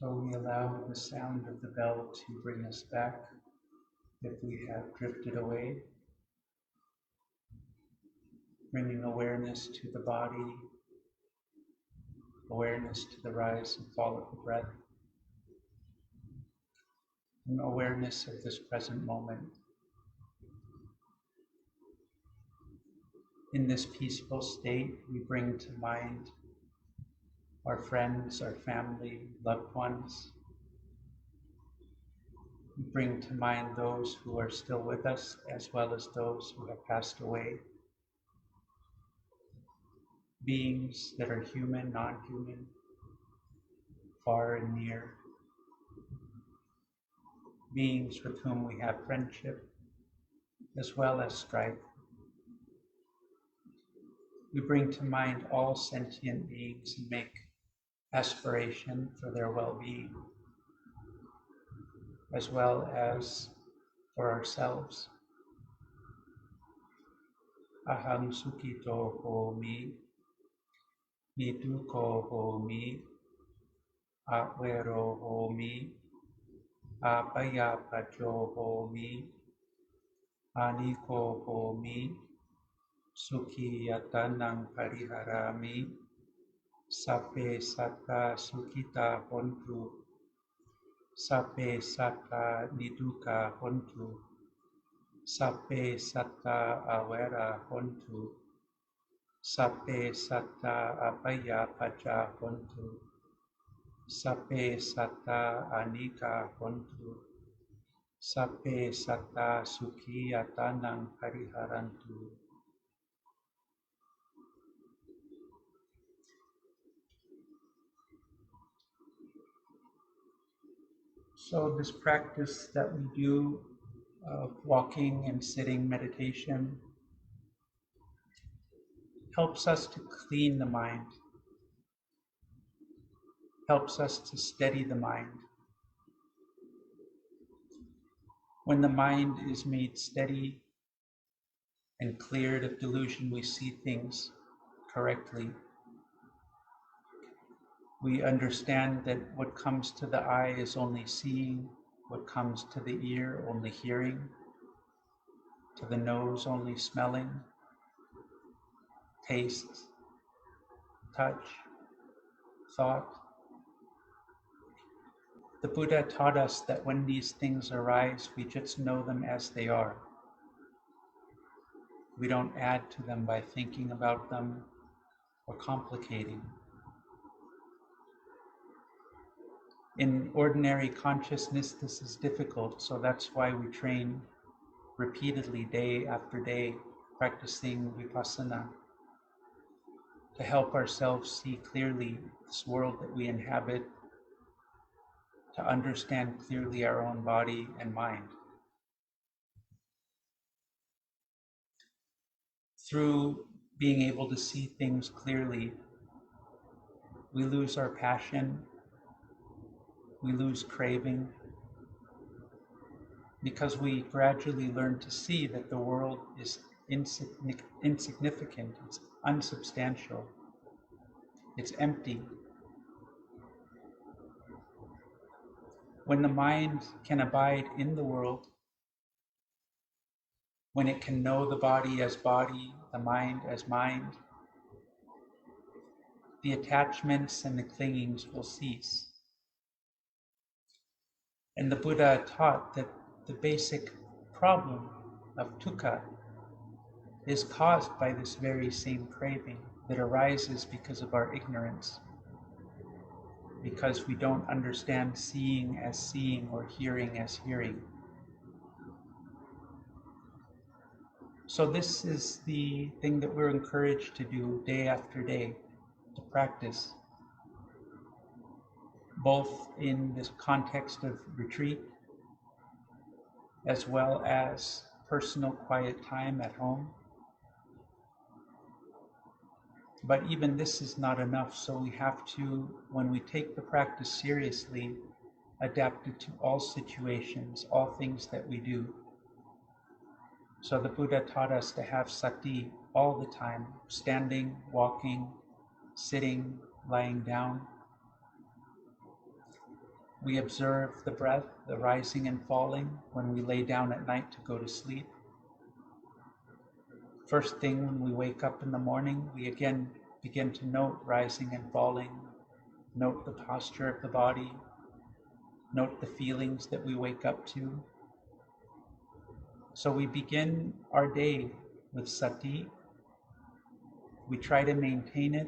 So we allow the sound of the bell to bring us back if we have drifted away, bringing awareness to the body, awareness to the rise and fall of the breath, and awareness of this present moment. In this peaceful state, we bring to mind our friends, our family, loved ones. We bring to mind those who are still with us, as well as those who have passed away. Beings that are human, non-human, far and near. Beings with whom we have friendship, as well as strife. We bring to mind all sentient beings and make aspiration for their well-being, as well as for ourselves. Aham sukhito homi, nituko homi, avero homi, apayapacho homi, aniko homi, sukhi yatanang pariharami, sape satta sukhita hontu, sape satta niduka hontu, sape satta awera hontu, sape satta apayapacha hontu, sape satta anika hontu, sape satta sukhi yatanang pariharantu. So this practice that we do of walking and sitting meditation helps us to clean the mind, helps us to steady the mind. When the mind is made steady and cleared of delusion, we see things correctly. We understand that what comes to the eye is only seeing, what comes to the ear only hearing, to the nose only smelling, taste, touch, thought. The Buddha taught us that when these things arise, we just know them as they are. We don't add to them by thinking about them or complicating. In ordinary consciousness, this is difficult, so that's why we train repeatedly, day after day, practicing vipassana, to help ourselves see clearly this world that we inhabit, to understand clearly our own body and mind. Through being able to see things clearly, we lose our passion, we lose craving, because we gradually learn to see that the world is insignificant, it's unsubstantial, it's empty. When the mind can abide in the world, when it can know the body as body, the mind as mind, the attachments and the clingings will cease. And the Buddha taught that the basic problem of dukkha is caused by this very same craving that arises because of our ignorance, because we don't understand seeing as seeing or hearing as hearing. So this is the thing that we're encouraged to do day after day, to practice, both in this context of retreat, as well as personal quiet time at home. But even this is not enough, so we have to, when we take the practice seriously, adapt it to all situations, all things that we do. So the Buddha taught us to have sati all the time, standing, walking, sitting, lying down. We observe the breath, the rising and falling when we lay down at night to go to sleep. First thing when we wake up in the morning, we again begin to note rising and falling, note the posture of the body, note the feelings that we wake up to. So we begin our day with sati. We try to maintain it,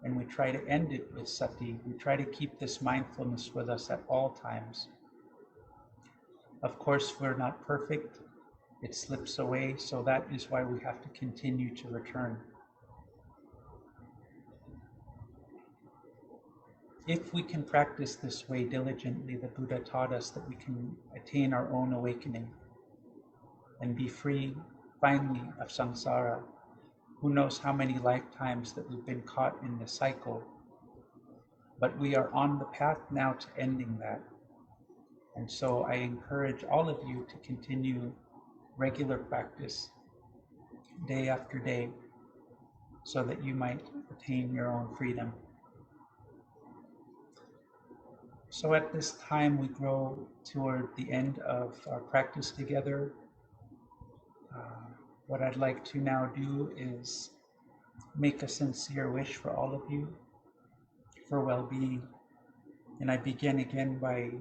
and we try to end it with sati. We try to keep this mindfulness with us at all times. Of course, we're not perfect. It slips away, so that is why we have to continue to return. If we can practice this way diligently, the Buddha taught us that we can attain our own awakening and be free, finally, of samsara. Who knows how many lifetimes that we've been caught in the cycle, but we are on the path now to ending that. And so I encourage all of you to continue regular practice day after day so that you might attain your own freedom. So at this time, we grow toward the end of our practice together. What I'd like to now do is make a sincere wish for all of you for well-being. And I begin again by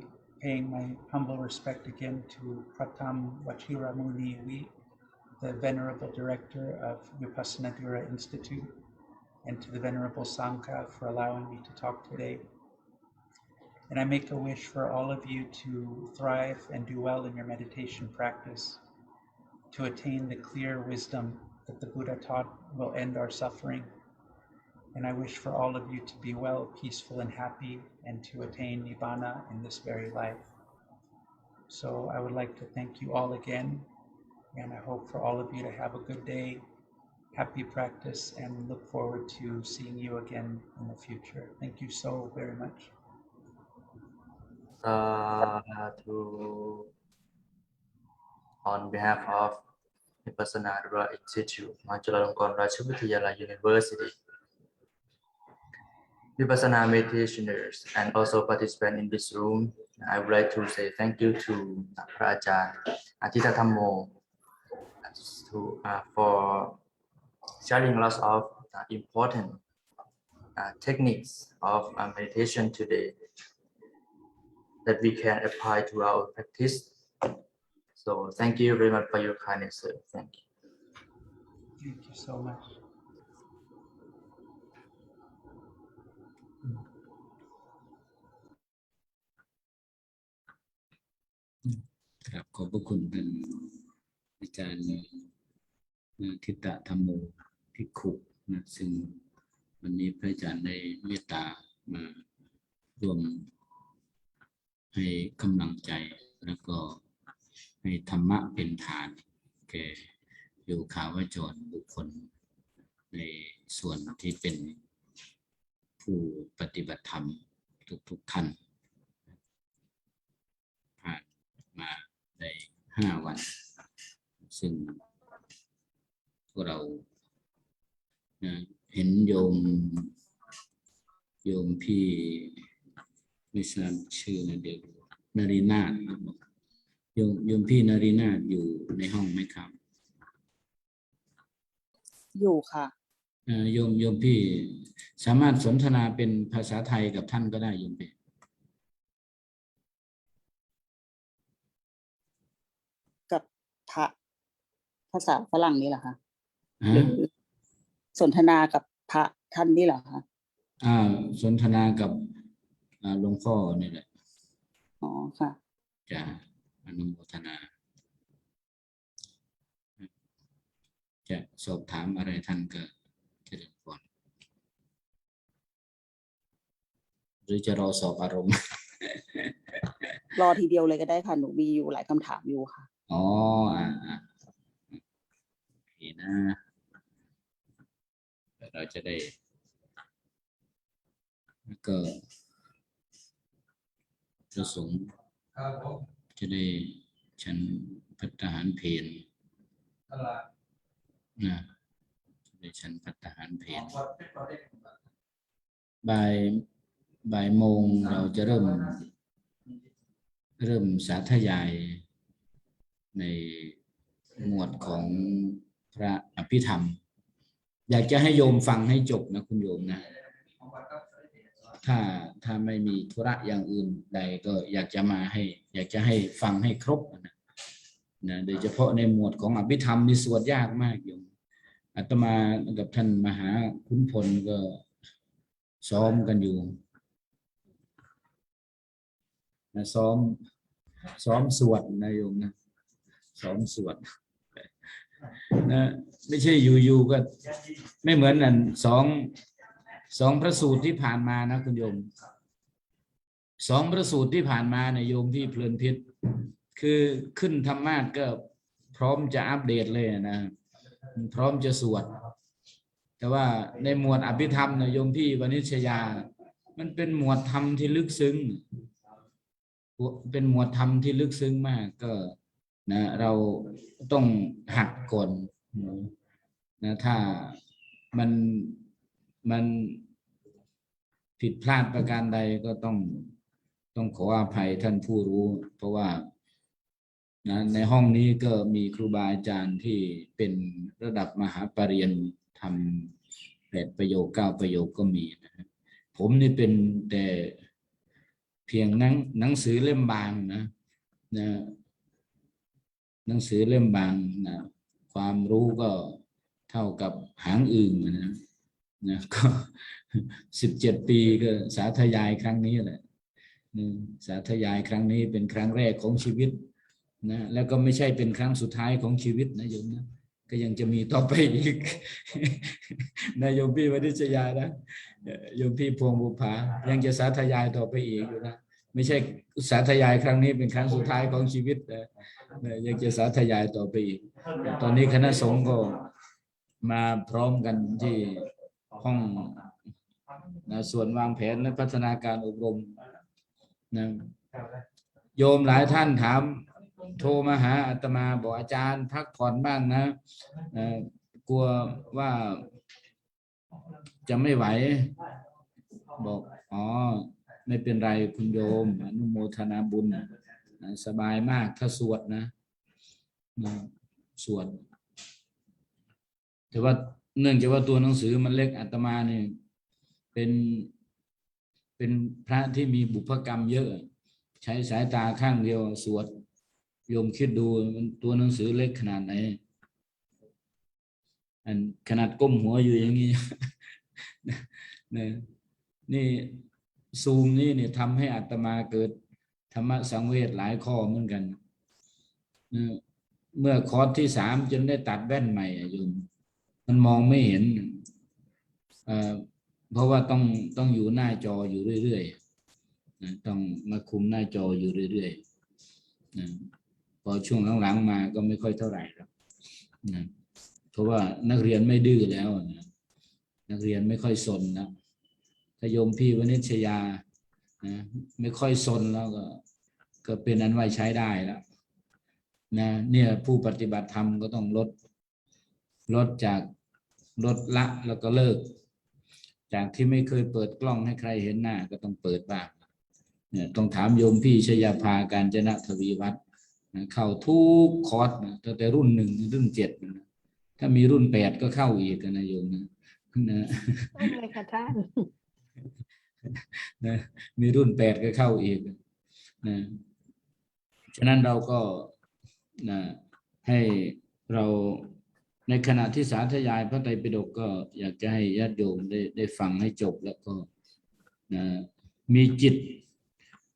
paying my humble respect again to Pratam Vachiramuni, the Venerable Director of Vipassana Dura Institute, and to the Venerable Sangha for allowing me to talk today. And I make a wish for all of you to thrive and do well in your meditation practice, to attain the clear wisdom that the Buddha taught will end our suffering. And I wish for all of you to be well, peaceful, and happy, and to attain Nibbana in this very life. So I would like to thank you all again, and I hope for all of you to have a good day, happy practice, and look forward to seeing you again in the future. Thank you so very much. Sadhu. On behalf of Vipassana Dura Institute, Mahachulalongkorn Rajavidyalaya University, Vipassana meditationers and also participants in this room, I would like to say thank you to Phra Ajahn Athita Thammo for sharing lots of important techniques of meditation today that we can apply to our practice. So thank you very much for your kindness, sir. Thank you. Thank you so much. ครับขอบพระคุณท่านอาจารย์ทิตะธรรมโมภิกขุนะซึ่งวันนี้พระอาจารย์ได้เมตตามาร่วมให้กำลังใจแล้วก็ให้ธรรมะเป็นฐานแก่โยคาวจรบุคคลในส่วนที่เป็นผู้ปฏิบัติธรรมทุกท่านผ่านมาได้5 วันซึ่งพวกเราเห็นโยมพี่ไม่ทราบชื่อนะเด็กนรีนาถโยมพี่นรีนาถอยู่ในห้องไหมครับอยู่ค่ะโยมพี่สามารถสนทนาเป็นภาษาไทยกับท่านก็ได้โยมพี่กับพระภาษาฝรั่งนี่เหรอคะหรือสนทนากับพระท่านนี่เหรอคะสนทนากับหลวงพ่อนี่แหละอ๋อค่ะจะอนุโมทนาจะสอบถามอะไรท่านก็เจริญพรหรือจะรอสอบอารมณ์ รอทีเดียวเลยก็ได้ค่ะหนูมีอยู่หลายคำถามอยู่ค่ะอ๋อโอเคนะเราจะได้แล้วก็ประสงค์จะได้ฉันภัตตาหารเพลนะจะได้ฉันภัตตาหารเพลบ่ายโมงเราจะเริ่ม เริ่มสาธยายในหมวดของพระอภิธรรมอยากจะให้โยมฟังให้จบนะคุณโยมนะถ้าไม่มีธุระอย่างอื่นใดก็อยากจะให้ฟังให้ครบนะโดยเฉพาะในหมวดของอภิธรรมนี่สวดยากมากโยมอาตมากับท่านมหาคุณพลก็ซ้อมกันอยู่นะซ้อมสวดนะโยมนะซ้อมสวดนะไม่ใช่อยู่ๆก็ไม่เหมือนนั่นสองพระสูตรที่ผ่านมานะคุณโยมสองพระสูตรที่ผ่านมาเนี่ยโยมที่เพลินพิษคือขึ้นธรรมาสก็พร้อมจะอัปเดตเลยนะพร้อมจะสวดแต่ว่าในหมวดอภิธรรมเนี่ยโยมพี่วณิชยามันเป็นหมวดธรรมที่ลึกซึ้งเป็นหมวดธรรมที่ลึกซึ้งมากก็นะเราต้องหัดก่อนนะถ้ามันผิดพลาดประการใดก็ต้องขออภัยท่านผู้รู้เพราะว่านะในห้องนี้ก็มีครูบาอาจารย์ที่เป็นระดับมหาปรริญญาทำ8 ประโยค 9 ประโยคก็มีนะผมนี่เป็นแต่เพียงหนังสือเล่มบางนะหนังสือเล่มบางนะความรู้ก็เท่ากับหางอึ่งนะก็17 ปีก็สาธยายครั้งนี้แหละสาธยายครั้งนี้เป็นครั้งแรกของชีวิตนะแล้วก็ไม่ใช่เป็นครั้งสุดท้ายของชีวิตนะโยมนะก็ยังจะมีต่อไปอีกนะโยมพี่วณิชยานะโยมพี่พวงบุภายังจะสาธยายต่อไปอีกอยู่นะไม่ใช่สาธยายครั้งนี้เป็นครั้งสุดท้ายของชีวิตนะยังจะสาธยายต่อไปอีกตอนนี้คณะสงฆ์ก็มาพร้อมกันที่ห้องนะส่วนวางแผนและพัฒนาการอบรมนะโยมหลายท่านถามโทรมาหาอาตมาบอกอาจารย์พักผ่อนบ้างนะกลัวว่าจะไม่ไหวบอกอ๋อไม่เป็นไรคุณโยมอนุโมทนาบุญสบายมากถ้าสวดนะสวดแต่ว่าเนื่องจากว่าตัวหนังสือมันเล็กอาตมาเนี่ยเป็นพระที่มีบุพกรรมเยอะใช้สายตาข้างเดียวสวดโยมคิดดูมันตัวหนังสือเล็กขนาดไหนอันขนาดก้มหัวอยู่อย่างนี้ นี่ซูมนี่เนี่ยทำให้อาตมาเกิดธรรมสังเวชหลายข้อเหมือนกันเมื่อคอร์สที่3จนได้ตัดแว่นใหม่โยมมันมองไม่เห็นเพราะว่าต้องอยู่หน้าจออยู่เรื่อยๆต้องมาคุมหน้าจออยู่เรื่อยๆพอช่วงหลังๆมาก็ไม่ค่อยเท่าไหร่แล้วเพราะว่านักเรียนไม่ดื้อแล้วนักเรียนไม่ค่อยสนแล้วถ้าโยมพี่วณิชยาไม่ค่อยสนแล้วก็เป็นอันว่าใช้ได้แล้วนะเนี่ยผู้ปฏิบัติธรรมก็ต้องลดจากลดละแล้วก็เลิกจากที่ไม่เคยเปิดกล้องให้ใครเห็นหน้าก็ต้องเปิดบ้างเนี่ยต้องถามโยมพี่ชยภาการจนะทวีวัฒน์เข้าทุกคอร์สตั้งแต่รุ่น1รุ่น7นะถ้ามีรุ่น8ก็เข้าอีกนะโยมนะเลยค่ะท่านนะมีรุ่น8ก็เข้าอีกนะฉะนั้นเราก็นะให้เราในขณะที่สาธยายพระไตรปิฎกก็อยากจะให้ญาติโยมได้ฟังให้จบแล้วก็นะมีจิต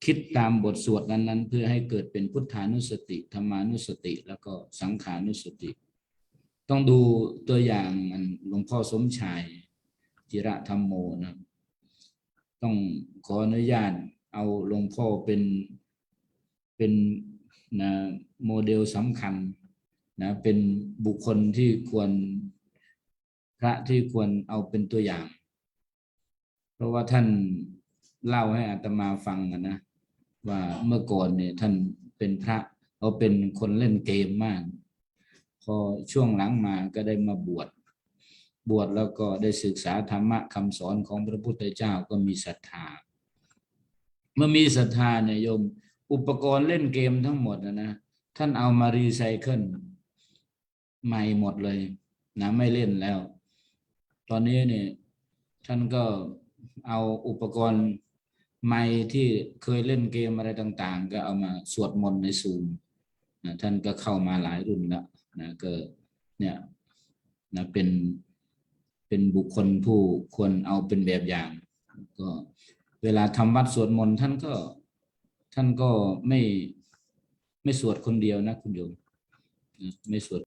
คิดตามบทสวดนั้นๆเพื่อให้เกิดเป็นพุทธานุสติธรรมานุสติแล้วก็สังขานุสติต้องดูตัวอย่างหลวงพ่อสมชายจิระธรรมโมนะต้องขออนุญาตเอาหลวงพ่อเป็นนะโมเดลสำคัญนะเป็นบุคคลที่ควรพระที่ควรเอาเป็นตัวอย่างเพราะว่าท่านเล่าให้อาตมาฟังนะว่าเมื่อก่อนเนี่ยท่านเป็นพระเขาเป็นคนเล่นเกมมากพอช่วงหลังมาก็ได้มาบวชแล้วก็ได้ศึกษาธรรมะคำสอนของพระพุทธเจ้าก็มีศรัทธาเมื่อมีศรัทธาเนี่ยโยม อุปกรณ์เล่นเกมทั้งหมดนะท่านเอามารีไซเคิลใหม่หมดเลยนะไม่เล่นแล้ว ตอนนี้เนี่ยท่านก็เอาอุปกรณ์ใหม่ที่เคยเล่นเกมอะไรต่างๆก็เอามาสวดมนต์ในซูมนะท่านก็เข้ามาหลายรุ่นแล้วนะก็เนี่ยนะเป็นบุคคลผู้ควรเอาเป็นแบบอย่างก็เวลาทำวัดสวดมนต์ท่านก็ไม่สวดคนเดียวนะคุณโยมไม่สวด